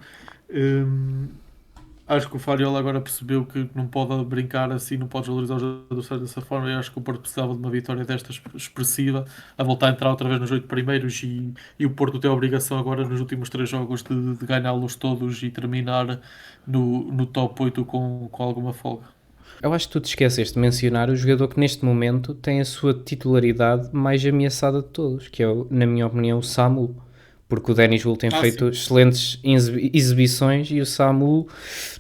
Acho que o Fariola agora percebeu que não pode brincar assim, não pode valorizar os adversários dessa forma. Eu acho que o Porto precisava de uma vitória desta expressiva, a voltar a entrar outra vez nos 8 primeiros e o Porto tem a obrigação agora nos últimos 3 jogos de ganhá-los todos e terminar no top 8 com alguma folga. Eu acho que tu te esqueceste de mencionar o jogador que neste momento tem a sua titularidade mais ameaçada de todos, que é, na minha opinião, o Samu. Porque o Denis Gul tem feito excelentes exibições e o Samu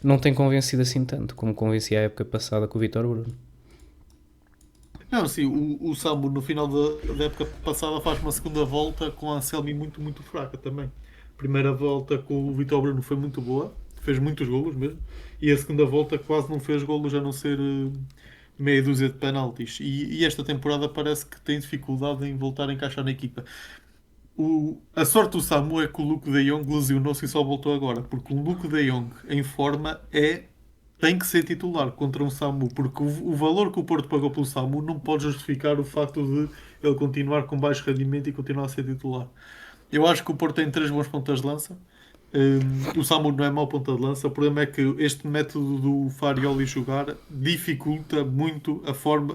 não tem convencido assim tanto como convencia a época passada com o Vítor Bruno. Não, sim, o Samu no final da época passada faz uma segunda volta com a Anselmi muito fraca também. Primeira volta com o Vítor Bruno foi muito boa, fez muitos golos mesmo, e a segunda volta quase não fez golos a não ser meia dúzia de penaltis. E esta temporada parece que tem dificuldade em voltar a encaixar na equipa. A sorte do Samu é que o Luke de Jong lesionou-se e só voltou agora, porque o Luke de Jong em forma tem que ser titular contra um Samu, porque o valor que o Porto pagou pelo Samu não pode justificar o facto de ele continuar com baixo rendimento e continuar a ser titular. Eu acho que o Porto tem 3 bons pontas de lança. O Samu não é mau ponta de lança. O problema é que este método do Farioli jogar dificulta muito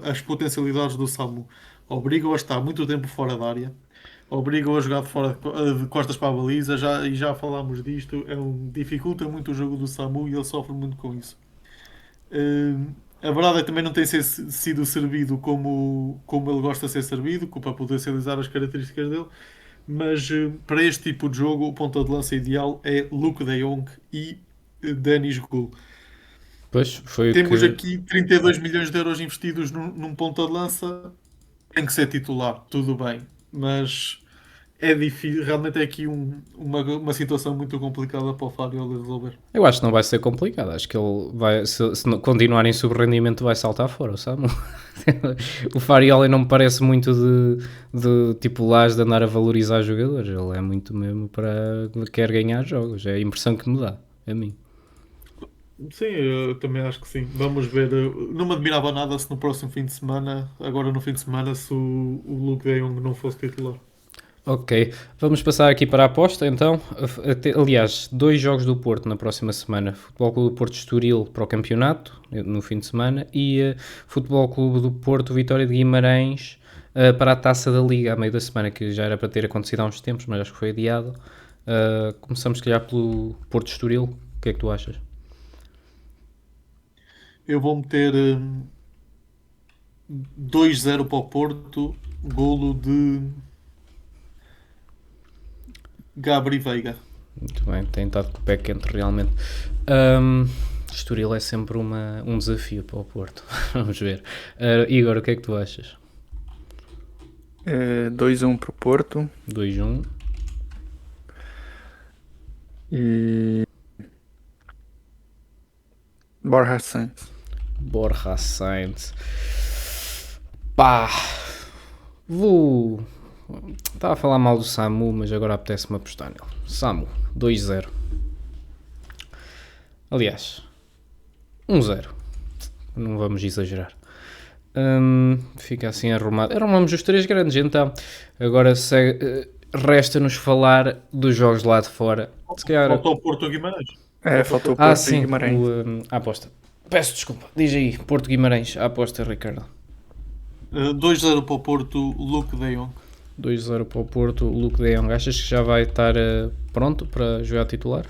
as potencialidades do Samu. Obriga-o a estar muito tempo fora da área. obrigam a jogar de fora de costas para a baliza, e já falámos disto, dificulta muito o jogo do Samu e ele sofre muito com isso. A verdade é que também não tem sido servido como ele gosta de ser servido, para potencializar as características dele, mas para este tipo de jogo o ponta de lança ideal é Luke de Jong e Dennis Gul. Pois, foi o Temos que. aqui 32 milhões de euros investidos num ponta de lança, tem que ser titular, tudo bem, mas é difícil, realmente é aqui uma situação muito complicada para o Fábio de resolver. Eu acho que não vai ser complicado. Acho que ele vai, se não continuar em sub-rendimento, vai saltar fora, sabe? O Farioli não me parece muito de tipo Lage de andar a valorizar jogadores. Ele é muito mesmo para quer ganhar jogos. É a impressão que me dá, a mim. Sim, eu também acho que sim. Vamos ver. Não me admirava nada se no próximo fim de semana, agora no fim de semana, se o Luke de Jong não fosse titular. Ok, vamos passar aqui para a aposta então. Aliás, 2 jogos do Porto na próxima semana. Futebol Clube do Porto Estoril para o campeonato, no fim de semana, e Futebol Clube do Porto Vitória de Guimarães para a Taça da Liga, a meio da semana, que já era para ter acontecido há uns tempos, mas acho que foi adiado. Começamos, se calhar, pelo Porto Estoril. O que é que tu achas? Eu vou meter 2-0 para o Porto, golo de Gabri Veiga. Muito bem, tem estado com o pé quente realmente. Estoril é sempre um desafio para o Porto. Vamos ver. Igor, o que é que tu achas? 2-1 pro Porto 2-1. e Borja Sainz. Borja Sainz. Pá, vou. Estava a falar mal do Samu, mas agora apetece-me apostar nele. Samu, 2-0. Aliás, 1-0. Não vamos exagerar. Fica assim arrumado. Arrumamos os 3 grandes então. Agora resta-nos falar dos jogos lá de fora. Se calhar... Faltou o Porto Guimarães. Faltou o Porto e sim, Guimarães. a aposta. Peço desculpa. Diz aí, Porto Guimarães, a aposta, Ricardo. 2-0 para o Porto, Luke de Jong. 2-0 para o Porto, Luke de Jong. Achas que já vai estar pronto para jogar titular?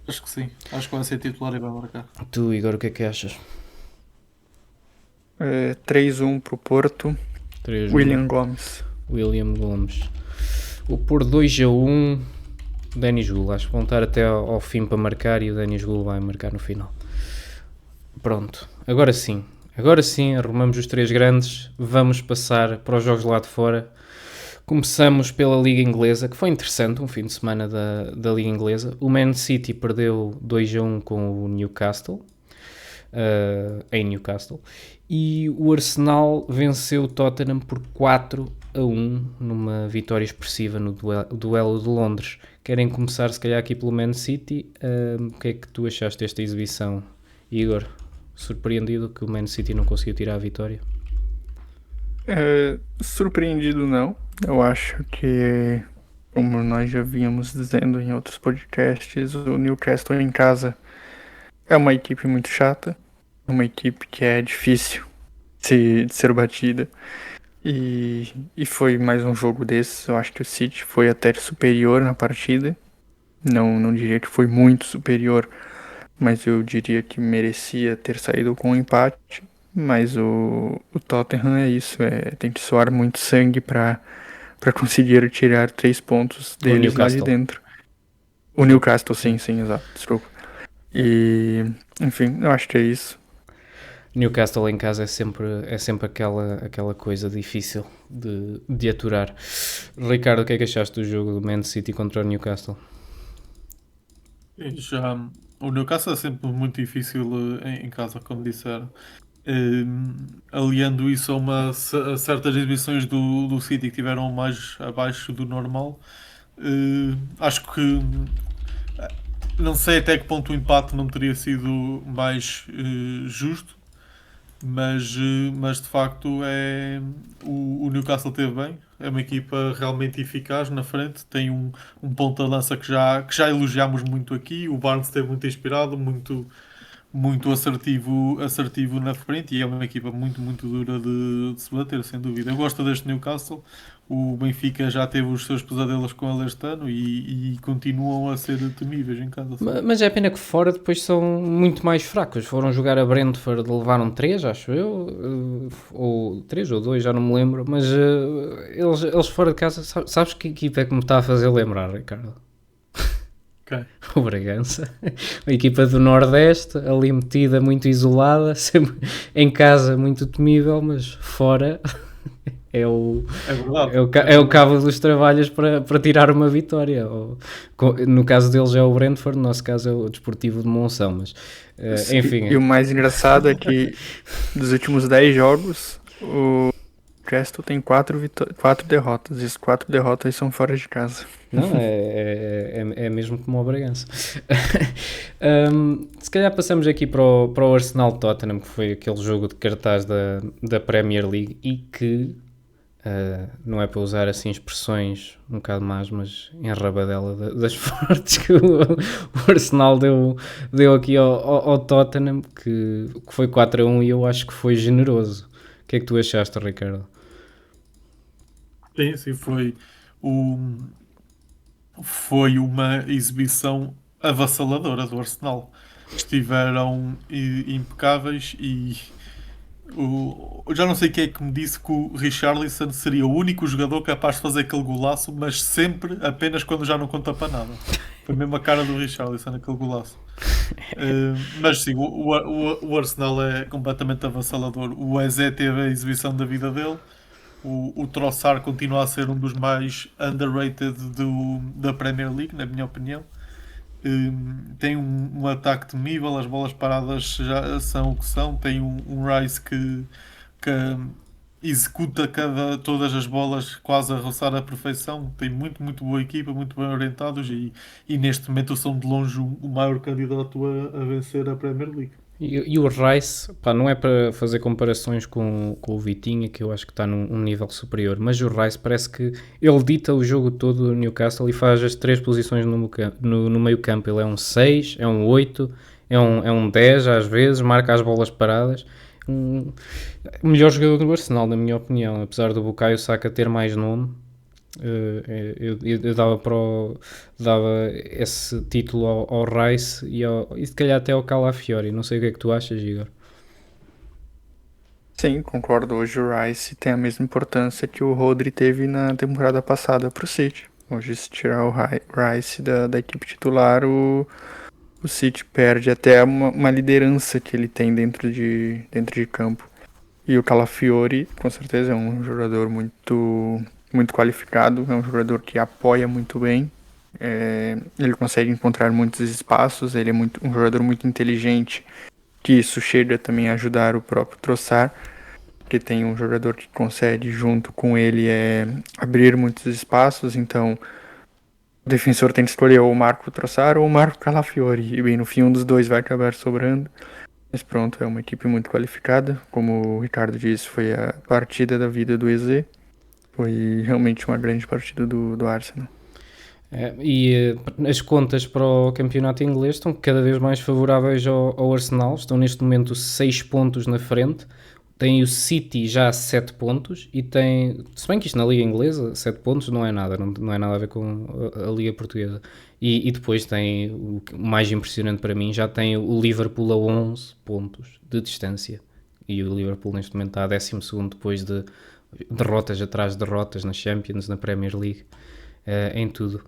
Acho que sim. Acho que vai ser titular e vai marcar. Tu, Igor, o que é que achas? 3-1 pro Porto, 3-1. William Gomes. Vou pôr 2-1, Denis Gul. Acho que vão estar até ao fim para marcar e o Denis Gul vai marcar no final. Pronto, agora sim, arrumamos os 3 grandes, vamos passar para os jogos lá de fora. Começamos pela Liga Inglesa, que foi interessante, um fim de semana da Liga Inglesa. O Man City perdeu 2-1 com o Newcastle, em Newcastle, e o Arsenal venceu o Tottenham por 4-1, numa vitória expressiva no duelo de Londres. Querem começar se calhar aqui pelo Man City? O que é que tu achaste desta exibição, Igor? Surpreendido que o Man City não conseguiu tirar a vitória? Surpreendido não. Eu acho que, como nós já vínhamos dizendo em outros podcasts, o Newcastle em casa é uma equipe muito chata, uma equipe que é difícil de ser batida. E foi mais um jogo desses. Eu acho que o City foi até superior na partida. Não diria que foi muito superior, mas eu diria que merecia ter saído com um empate. Mas o Tottenham é isso, tem que suar muito sangue para conseguir tirar 3 pontos deles lá de dentro. O Newcastle, sim, exato, desculpa. E, enfim, eu acho que é isso. Newcastle em casa é sempre aquela coisa difícil de aturar. Ricardo, o que é que achaste do jogo do Man City contra o Newcastle? O Newcastle é sempre muito difícil em casa, como disseram. Aliando isso a certas exibições do City que tiveram mais abaixo do normal, acho que não sei até que ponto o empate não teria sido mais justo, mas de facto o Newcastle esteve bem, é uma equipa realmente eficaz na frente, tem um ponta de lança que já elogiámos muito aqui, o Barnes esteve muito inspirado, muito muito assertivo na frente, e é uma equipa muito, muito dura de se bater, sem dúvida. Eu gosto deste Newcastle. O Benfica já teve os seus pesadelos com ele este ano e continuam a ser temíveis em casa. Mas é pena que fora depois são muito mais fracos. Foram jogar a Brentford, levaram 3, acho eu, ou 3 ou 2, já não me lembro. Mas eles fora de casa, sabes que equipa é que me está a fazer lembrar, Ricardo? Okay. O Bragança, a equipa do Nordeste, ali metida, muito isolada, sempre em casa muito temível, mas fora é o cabo dos trabalhos para tirar uma vitória. No caso deles é o Brentford, no nosso caso é o Desportivo de Monção, mas enfim. E o mais engraçado é que dos últimos 10 jogos, o Newcastle tem 4 derrotas, e as 4 derrotas são fora de casa. Não, é mesmo como o Bragança. Se calhar passamos aqui para o Arsenal Tottenham, que foi aquele jogo de cartaz da Premier League e que não é para usar assim expressões um bocado más, mas em rabadela das fortes que o Arsenal deu aqui ao Tottenham, que foi 4-1 e eu acho que foi generoso. O que é que tu achaste, Ricardo? Sim, foi uma exibição avassaladora do Arsenal. Estiveram impecáveis e já não sei quem é que me disse que o Richarlison seria o único jogador capaz de fazer aquele golaço, mas sempre apenas quando já não conta para nada. Foi mesmo a cara do Richarlison aquele golaço. Mas sim, o Arsenal é completamente avassalador. O Eze teve a exibição da vida dele. O Trossard continua a ser um dos mais underrated da Premier League, na minha opinião. Tem um ataque temível, as bolas paradas já são o que são. Tem um Rice que executa todas as bolas quase a roçar a perfeição. Tem muito, muito boa equipa, muito bem orientados e neste momento são de longe o maior candidato a vencer a Premier League. E o Rice, pá, não é para fazer comparações com o Vitinha, que eu acho que está num nível superior, mas o Rice parece que ele dita o jogo todo do Newcastle e faz as 3 posições no meio campo. Ele é um 6, é um 8, é um 10 às vezes, marca as bolas paradas. O melhor jogador do Arsenal, na minha opinião, apesar do Bukayo Saka ter mais nome. Eu dava esse título ao Rice e se calhar até ao Calafiori. Não sei o que é que tu achas, Igor. Sim, concordo. Hoje o Rice tem a mesma importância que o Rodri teve na temporada passada para o City. Hoje, se tirar o Rice da equipe titular, o City perde até uma liderança que ele tem dentro de campo. E o Calafiori, com certeza, é um jogador muito qualificado, é um jogador que apoia muito bem, ele consegue encontrar muitos espaços, ele é um jogador muito inteligente, que isso chega também a ajudar o próprio Trossard, que tem um jogador que consegue, junto com ele, abrir muitos espaços, então o defensor tem que escolher ou o Marco Trossard ou o Marco Calafiori, e bem, no fim um dos dois vai acabar sobrando. Mas pronto, é uma equipe muito qualificada. Como o Ricardo disse, foi a partida da vida do Eze. Foi realmente uma grande partida do Arsenal. As contas para o campeonato inglês estão cada vez mais favoráveis ao Arsenal. Estão neste momento 6 pontos na frente. Tem o City já a 7 pontos e tem, se bem que isto na Liga Inglesa, 7 pontos não é nada, não é nada a ver com a Liga Portuguesa. E depois tem, o mais impressionante para mim, já tem o Liverpool a 11 pontos de distância. E o Liverpool neste momento está a 12º depois de derrotas atrás de derrotas na Champions, na Premier League. Em tudo.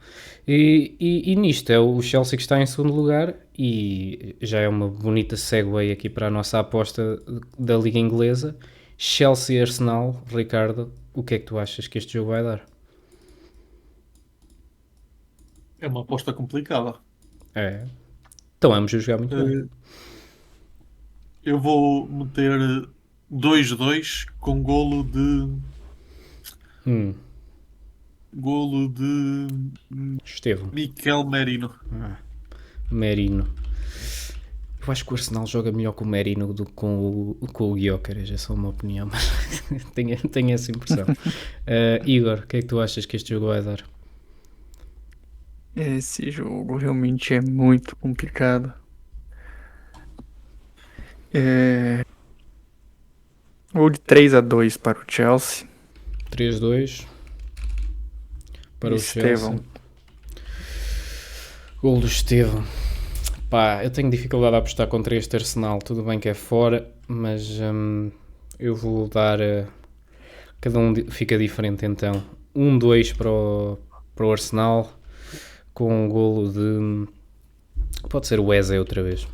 E nisto é o Chelsea que está em segundo lugar e já é uma bonita segue aqui para a nossa aposta da Liga Inglesa. Chelsea-Arsenal, Ricardo, o que é que tu achas que este jogo vai dar? É uma aposta complicada. Então vamos jogar muito bem. Eu vou meter 2-2 com golo de Estevão. Mikel Merino. Merino. Eu acho que o Arsenal joga melhor com o Merino do que com o Gyökeres, é só uma opinião, mas tenho essa impressão. Igor, o que é que tu achas que este jogo vai dar? Esse jogo realmente é muito complicado. Ou de 3-2 para o Chelsea. 3-2 para o Estevão. Chelsea. Gol do Estevão. Pá, eu tenho dificuldade a apostar contra este Arsenal. Tudo bem que é fora, mas eu vou dar... cada um fica diferente então. 1-2 para o Arsenal, com um golo de... pode ser o Eze outra vez.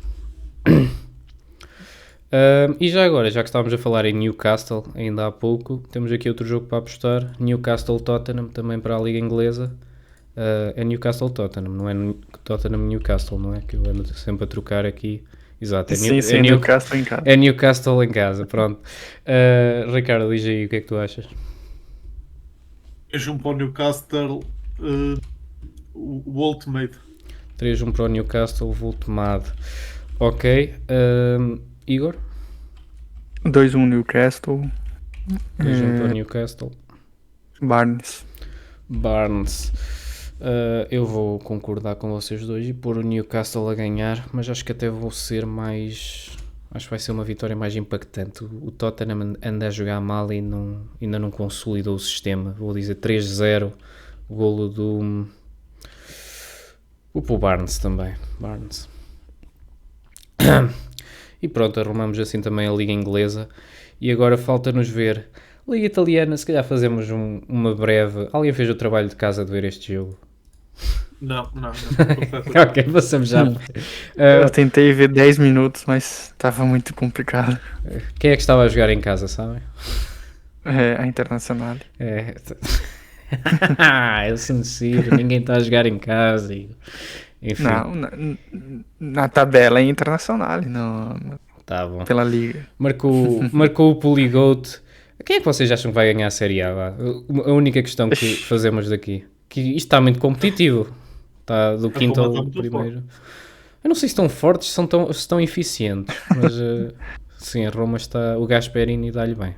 E já agora, já que estávamos a falar em Newcastle, ainda há pouco, temos aqui outro jogo para apostar. Newcastle-Tottenham, também para a Liga Inglesa. É Newcastle-Tottenham, não é Tottenham-Newcastle, não é? Que eu ando sempre a trocar aqui. Exato, Sim, Newcastle em casa. É Newcastle em casa, pronto. Ricardo, diz aí o que é que tu achas? Um para o Newcastle, o Ultimate. 3-1 para o Newcastle, Voltemade. Ok. Igor? 2-1 Newcastle. 2-1 para o Newcastle. Barnes. Eu vou concordar com vocês dois e pôr o Newcastle a ganhar, mas acho que até vou ser mais... acho que vai ser uma vitória mais impactante. O Tottenham anda a jogar mal e ainda não consolidou o sistema. Vou dizer 3-0, o golo do... vou pôr o Barnes também. Barnes. E pronto, arrumamos assim também a Liga Inglesa. E agora falta-nos ver Liga Italiana. Se calhar fazemos uma breve... alguém fez o trabalho de casa de ver este jogo? Não. Ok, passamos já. Eu tentei ver 10 minutos, mas estava muito complicado. Quem é que estava a jogar em casa, sabem? A Internacional. Eu sincero, ninguém está a jogar em casa. Enfim. Não, na tabela é Internacional, Tá bom. pela Liga. Marcou o Poligote. Quem é que vocês acham que vai ganhar a Série A? A única questão que fazemos daqui. Que isto está muito competitivo. Está do quinto ao primeiro. Eu não sei se estão fortes, se estão eficientes. Mas sim, a Roma está... o Gasperini dá-lhe bem.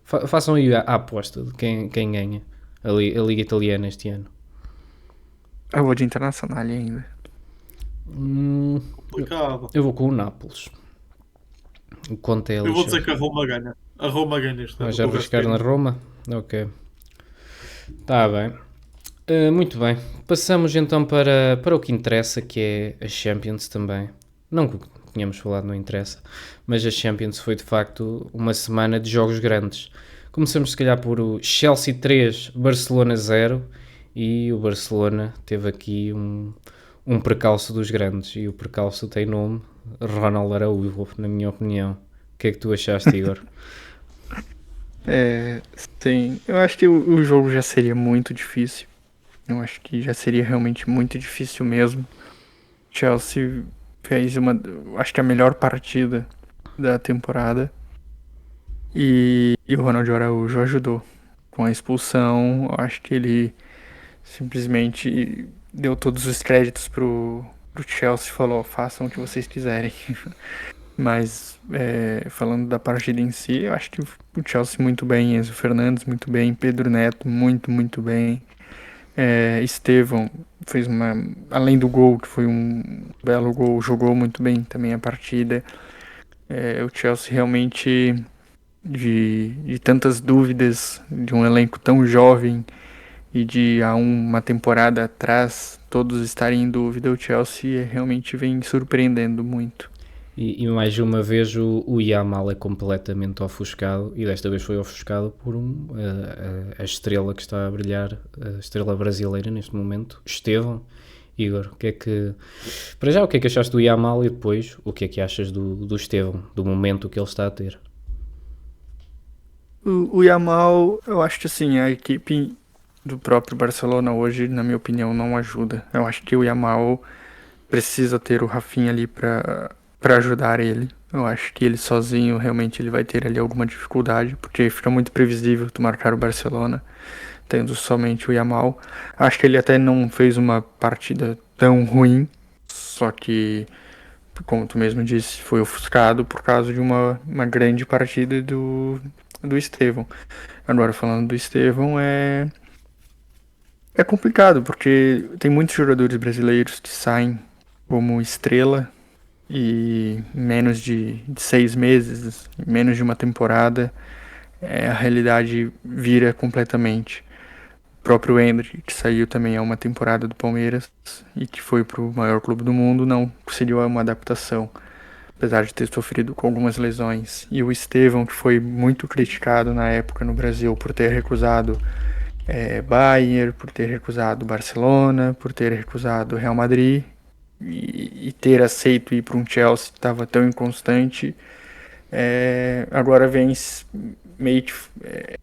Façam aí a aposta de quem ganha a Liga Italiana este ano. Eu vou de Internacional ainda. Complicado. Eu vou com o Nápoles. O Conte é Eu vou dizer que a Roma ganha. A Roma ganha este ano. Vais arriscar na Roma? Ok. Está bem. Muito bem. Passamos então para o que interessa, que é a Champions também. Não que tínhamos falado, não interessa. Mas a Champions foi de facto uma semana de jogos grandes. Começamos se calhar por o Chelsea 3, Barcelona 0. E o Barcelona teve aqui um percalço dos grandes. E o percalço tem nome, Ronald Araújo, na minha opinião. O que é que tu achaste, Igor? Sim, eu acho que o jogo já seria muito difícil. Eu acho que já seria realmente muito difícil mesmo. Chelsea fez acho que a melhor partida da temporada. E o Ronald Araújo ajudou. Com a expulsão, eu acho que ele simplesmente deu todos os créditos pro Chelsea e falou, façam o que vocês quiserem. Mas falando da partida em si, eu acho que o Chelsea muito bem, Enzo Fernandes muito bem, Pedro Neto muito bem. Estevão fez além do gol, que foi um belo gol, jogou muito bem também a partida. O Chelsea realmente, de tantas dúvidas, de um elenco tão jovem e de há uma temporada atrás todos estarem em dúvida, o Chelsea realmente vem surpreendendo muito. E mais uma vez o Yamal é completamente ofuscado, e desta vez foi ofuscado por a estrela que está a brilhar, a estrela brasileira neste momento, Estevão. Igor, para já o que é que achaste do Yamal e depois o que é que achas do Estevão, do momento que ele está a ter? O Yamal, eu acho que assim, a equipe do próprio Barcelona hoje, na minha opinião, não ajuda. Eu acho que o Yamal precisa ter o Rafinha ali para ajudar ele. Eu acho que ele sozinho realmente ele vai ter ali alguma dificuldade, porque fica muito previsível tu marcar o Barcelona tendo somente o Yamal. Acho que ele até não fez uma partida tão ruim, só que, como tu mesmo disse, foi ofuscado por causa de uma grande partida do Estevão. Agora, falando do Estevão, é complicado, porque tem muitos jogadores brasileiros que saem como estrela e em menos de 6 meses, em menos de uma temporada, a realidade vira completamente. O próprio Endrick, que saiu também há uma temporada do Palmeiras e que foi para o maior clube do mundo, não conseguiu uma adaptação, apesar de ter sofrido com algumas lesões. E o Estevão, que foi muito criticado na época no Brasil por ter recusado Bayern, por ter recusado Barcelona, por ter recusado Real Madrid e ter aceito ir para um Chelsea que estava tão inconstante. Agora vem meio que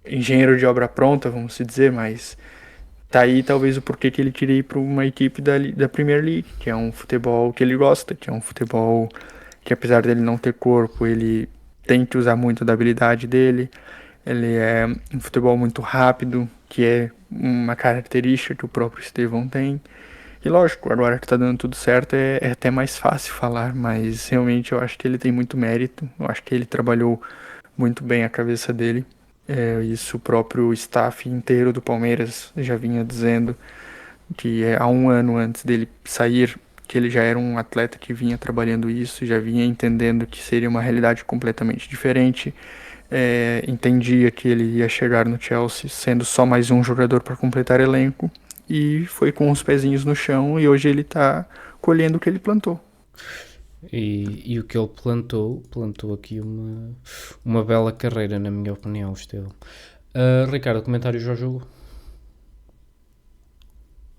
engenheiro de obra pronta, vamos dizer, mas tá aí talvez o porquê que ele queria ir para uma equipe da Premier League, que é um futebol que ele gosta, que é um futebol que apesar dele não ter corpo, ele tem que usar muito da habilidade dele. Ele é um futebol muito rápido, que é uma característica que o próprio Estevão tem. E lógico, agora que tá dando tudo certo, é até mais fácil falar, mas realmente eu acho que ele tem muito mérito. Eu acho que ele trabalhou muito bem a cabeça dele. Isso o próprio staff inteiro do Palmeiras já vinha dizendo que há um ano antes dele sair, que ele já era um atleta que vinha trabalhando isso, já vinha entendendo que seria uma realidade completamente diferente. Entendia que ele ia chegar no Chelsea sendo só mais um jogador para completar elenco e foi com os pezinhos no chão e hoje ele está colhendo o que ele plantou. E o que ele plantou aqui uma bela carreira, na minha opinião, Estevão. Ricardo, comentários ao jogo?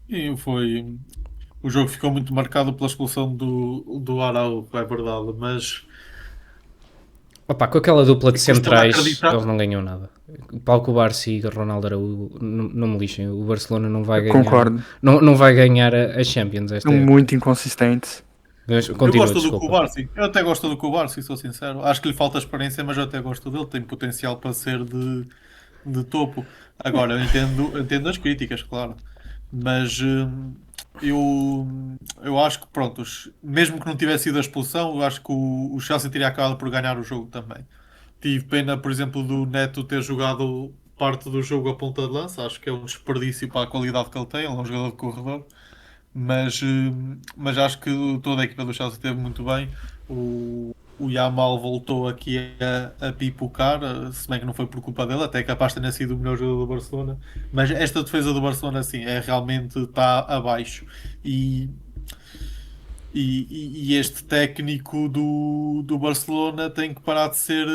E o jogo ficou muito marcado pela expulsão do Araujo, é verdade, mas Opa, com aquela dupla de custa-me centrais, acreditar. eles não ganham nada. Paulo Barça e Ronaldo Araújo, não me lixem, o Barcelona não vai ganhar. Concordo. Não vai ganhar a Champions esta São época. muito inconsistentes. Mas Eu continua, gosto do desculpa. Kubarsi, eu até gosto do Kubarsi, sou sincero. Acho que lhe falta experiência, mas eu até gosto dele, tem potencial para ser de topo. Agora, eu entendo as críticas, claro, mas eu acho que, pronto, mesmo que não tivesse sido a expulsão, eu acho que o Chelsea teria acabado por ganhar o jogo também. Tive pena, por exemplo, do Neto ter jogado parte do jogo a ponta de lança, acho que é um desperdício para a qualidade que ele tem, ele é um jogador de corredor. Mas acho que toda a equipa do Chelsea esteve muito bem. O Yamal voltou aqui a pipocar, se bem que não foi por culpa dele, até é capaz de ter sido o melhor jogador do Barcelona. Mas esta defesa do Barcelona, assim, realmente está abaixo. E, e este técnico do Barcelona tem que parar de ser.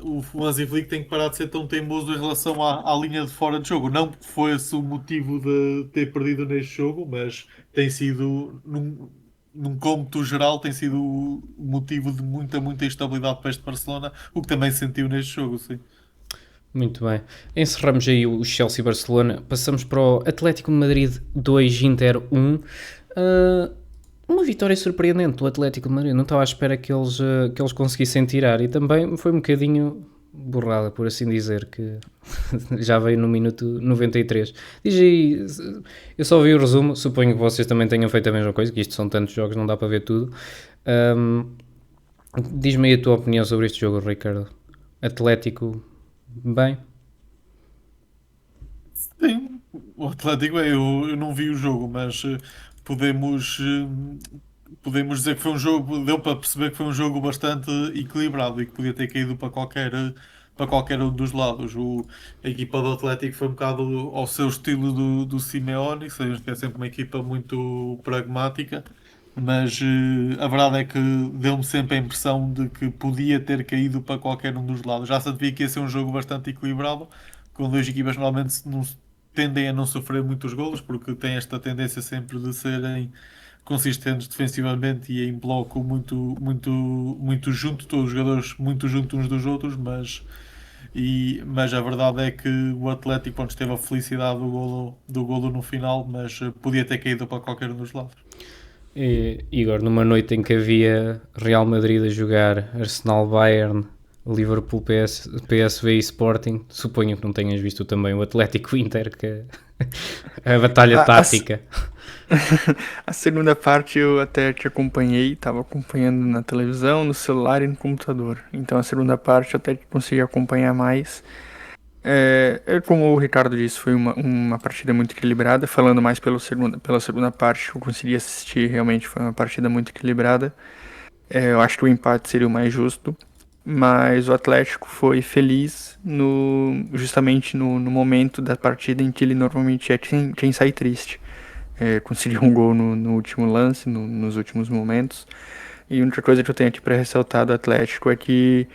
O Hansi Flick tem que parar de ser tão teimoso em relação à linha de fora de jogo. Não que foi esse o motivo de ter perdido neste jogo, mas tem sido, num cômputo geral, tem sido o motivo de muita instabilidade para este Barcelona, o que também se sentiu neste jogo, sim. Muito bem. Encerramos aí o Chelsea-Barcelona. Passamos para o Atlético de Madrid 2, Inter 1. Uma vitória surpreendente do Atlético de Madrid. Não estava à espera que eles conseguissem tirar. E também foi um bocadinho borrada, por assim dizer, que já veio no minuto 93. Diz aí, eu só vi o resumo. Suponho que vocês também tenham feito a mesma coisa, que isto são tantos jogos, não dá para ver tudo. Diz-me aí a tua opinião sobre este jogo, Ricardo. Atlético, bem? Sim, o Atlético, eu não vi o jogo, mas podemos, podemos dizer que foi um jogo, deu para perceber que foi um jogo bastante equilibrado e que podia ter caído para qualquer um dos lados. A equipa do Atlético foi um bocado ao seu estilo do Simeone, que é sempre uma equipa muito pragmática, mas a verdade é que deu-me sempre a impressão de que podia ter caído para qualquer um dos lados. Já sabia que ia ser um jogo bastante equilibrado, com duas equipas normalmente não tendem a não sofrer muitos golos, porque têm esta tendência sempre de serem consistentes defensivamente e em bloco muito junto, todos os jogadores muito juntos uns dos outros, mas a verdade é que o Atlético pronto, teve a felicidade do golo no final, mas podia ter caído para qualquer um dos lados. Igor, numa noite em que havia Real Madrid a jogar, Arsenal Bayern, Liverpool PSV e Sporting, suponho que não tenhas visto também o Atlético Inter, que é a batalha tática. A segunda parte eu até te acompanhei, estava acompanhando na televisão, no celular e no computador. Então a segunda parte eu até consegui acompanhar mais. Como o Ricardo disse, foi uma partida muito equilibrada. Falando mais pela segunda parte, eu consegui assistir, realmente foi uma partida muito equilibrada. Eu acho que o empate seria o mais justo, mas o Atlético foi feliz justamente no momento da partida em que ele normalmente é quem sai triste. Conseguiu um gol no último lance, nos últimos momentos. E outra coisa que eu tenho aqui para ressaltar do Atlético é que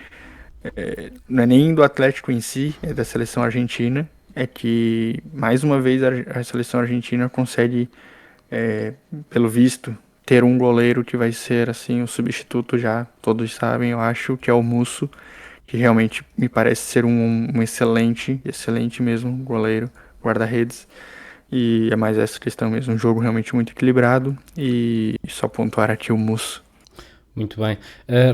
não é nem do Atlético em si, é da seleção argentina. É que, mais uma vez, a seleção argentina consegue, é, pelo visto, ter um goleiro que vai ser assim o substituto já, todos sabem, eu acho, que é o Musso, que realmente me parece ser um excelente mesmo goleiro, guarda-redes. E é mais essa questão mesmo, um jogo realmente muito equilibrado e só pontuar aqui o Musso. Muito bem.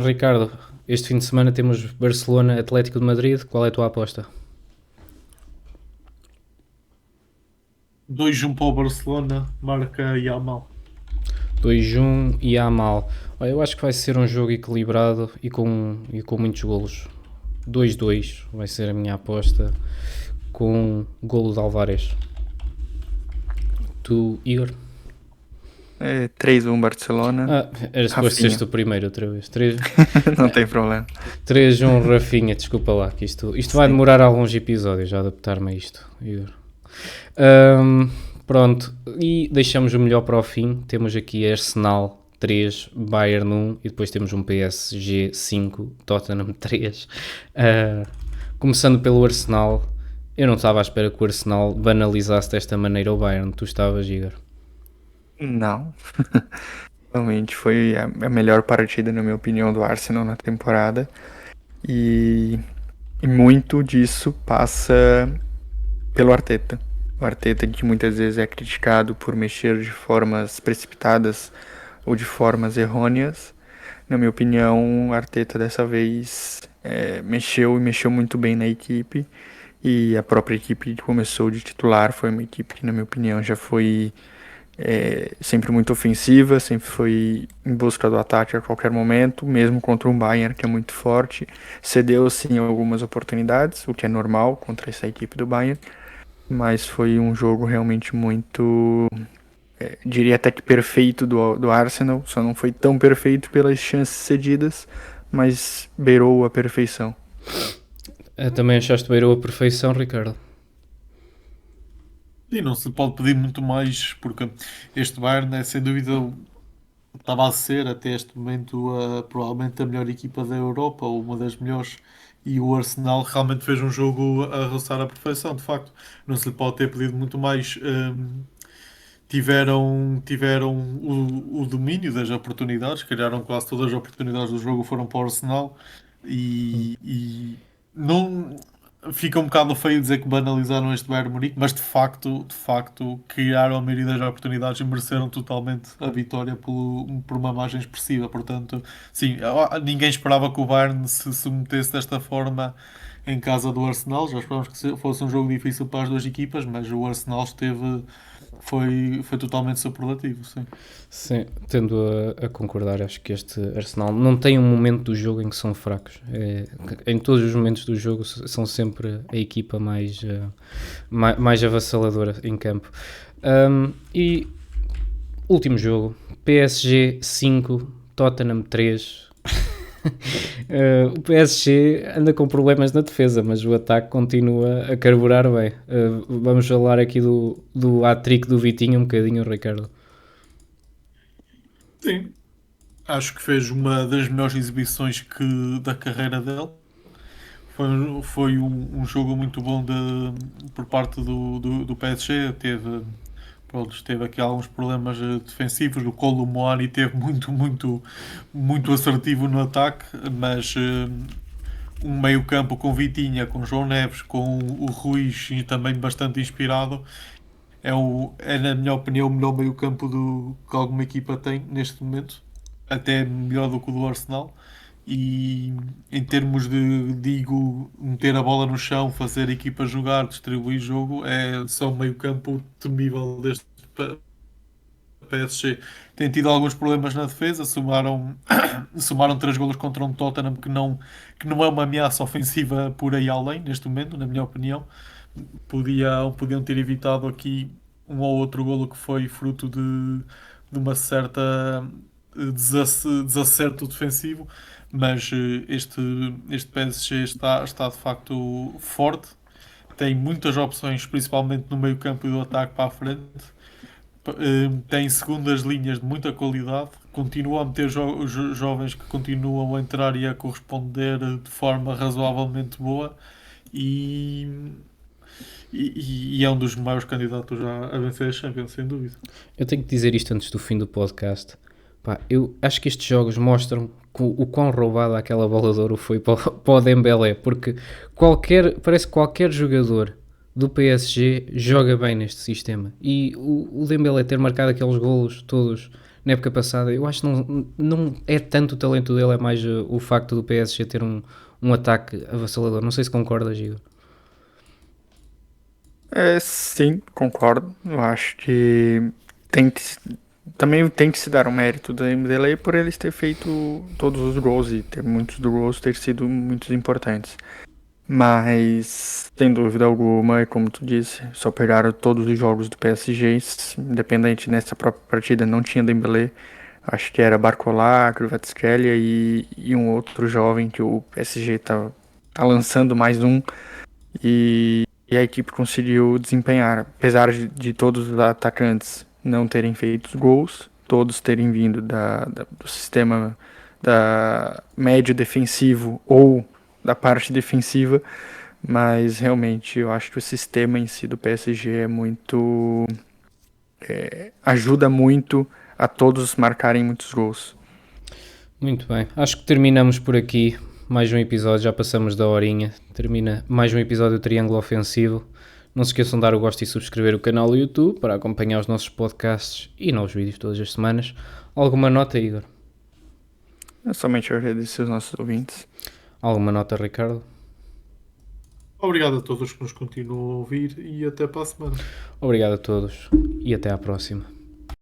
Ricardo, este fim de semana temos Barcelona Atlético de Madrid. Qual é a tua aposta? 2-1 para o Barcelona, marca Yamal. 2-1 e Yamal. Olha, eu acho que vai ser um jogo equilibrado e com muitos golos. 2-2 vai ser a minha aposta, com golo de Álvarez. Tu, Igor? 3-1 Barcelona. Era suposto Rafinha. seres tu primeiro outra vez. 3, Não tem problema. 3-1 Rafinha, desculpa lá, que isto vai demorar alguns episódios a adaptar-me a isto, Igor. Pronto, e deixamos o melhor para o fim. Temos aqui Arsenal 3, Bayern 1 e depois temos um PSG 5, Tottenham 3. Começando pelo Arsenal, eu não estava à espera que o Arsenal banalizasse desta maneira o Bayern. Tu estavas, Igor? Não. Realmente foi a melhor partida, na minha opinião, do Arsenal na temporada. E muito disso passa pelo Arteta. O Arteta, que muitas vezes é criticado por mexer de formas precipitadas ou de formas errôneas. Na minha opinião, o Arteta dessa vez mexeu muito bem na equipe. E a própria equipe que começou de titular foi uma equipe que, na minha opinião, já foi sempre muito ofensiva, sempre foi em busca do ataque a qualquer momento, mesmo contra um Bayern que é muito forte. Cedeu sim algumas oportunidades, o que é normal contra essa equipe do Bayern, mas foi um jogo realmente muito, diria até que perfeito do Arsenal, só não foi tão perfeito pelas chances cedidas, mas beirou a perfeição. Também achaste beirou a perfeição, Ricardo? E não se pode pedir muito mais, porque este Bayern é sem dúvida, estava a ser até este momento provavelmente a melhor equipa da Europa, ou uma das melhores, e o Arsenal realmente fez um jogo a roçar a perfeição, de facto. Não se lhe pode ter pedido muito mais. Tiveram o domínio das oportunidades, criaram quase todas as oportunidades do jogo, foram para o Arsenal e não fica um bocado feio dizer que banalizaram este Bayern Munique, mas de facto criaram a maioria das oportunidades e mereceram totalmente a vitória por uma margem expressiva. Portanto, sim, ninguém esperava que o Bayern se submetesse desta forma em casa do Arsenal. Já esperávamos que fosse um jogo difícil para as duas equipas, mas o Arsenal foi totalmente superlativo, sim. Sim, tendo a concordar, acho que este Arsenal não tem um momento do jogo em que são fracos. Em todos os momentos do jogo são sempre a equipa mais avassaladora em campo. E último jogo, PSG 5, Tottenham 3. O PSG anda com problemas na defesa, mas o ataque continua a carburar bem. Vamos falar aqui do hat-trick do Vitinho um bocadinho, Ricardo. Sim, acho que fez uma das melhores exibições da carreira dele. Foi um jogo muito bom por parte do PSG. Teve aqui alguns problemas defensivos. O Kolo Muani teve muito assertivo no ataque, mas um meio campo com Vitinha, com João Neves, com o Ruiz e também bastante inspirado. Na minha opinião, o melhor meio campo que alguma equipa tem neste momento. Até melhor do que o do Arsenal. E em termos digo, meter a bola no chão, fazer a equipa jogar, distribuir jogo, é só o meio campo temível deste PSG. Tem tido alguns problemas na defesa, somaram 3 golos contra um Tottenham que não é uma ameaça ofensiva por aí além, neste momento, na minha opinião. Podiam ter evitado aqui um ou outro golo que foi fruto de uma certa desacerto defensivo, mas este PSG está de facto forte, tem muitas opções, principalmente no meio campo e do ataque para a frente, tem segundas linhas de muita qualidade, continua a meter jovens que continuam a entrar e a corresponder de forma razoavelmente boa, e, e é um dos maiores candidatos a vencer a Champions, sem dúvida. Eu tenho que dizer isto antes do fim do podcast. Pá, eu acho que estes jogos mostram o quão roubada aquela bola de ouro foi para o Dembélé, porque parece que qualquer jogador do PSG joga bem neste sistema, e o Dembélé ter marcado aqueles golos todos na época passada, eu acho que não é tanto o talento dele, é mais o facto do PSG ter um ataque avassalador. Não sei se concordas, Igor. Sim, concordo. Eu acho que também tem que se dar o mérito do Dembélé por eles ter feito todos os gols e ter muitos dos gols ter sido muito importantes. Mas, sem dúvida alguma, é como tu disse, só pegaram todos os jogos do PSG, independente nessa própria partida, não tinha Dembélé. Acho que era Barcola, Kvaratskhelia e um outro jovem que o PSG tá lançando mais um. E a equipe conseguiu desempenhar, apesar de todos os atacantes não terem feito os gols, todos terem vindo do sistema da médio defensivo ou da parte defensiva, mas realmente eu acho que o sistema em si do PSG é muito ajuda muito a todos marcarem muitos gols. Muito bem, acho que terminamos por aqui mais um episódio, já passamos da horinha, termina mais um episódio do Triângulo Ofensivo. Não se esqueçam de dar o gosto e subscrever o canal do YouTube para acompanhar os nossos podcasts e novos vídeos todas as semanas. Alguma nota, Igor? Eu somente agradecer aos nossos ouvintes. Alguma nota, Ricardo? Obrigado a todos que nos continuam a ouvir e até para a semana. Obrigado a todos e até à próxima.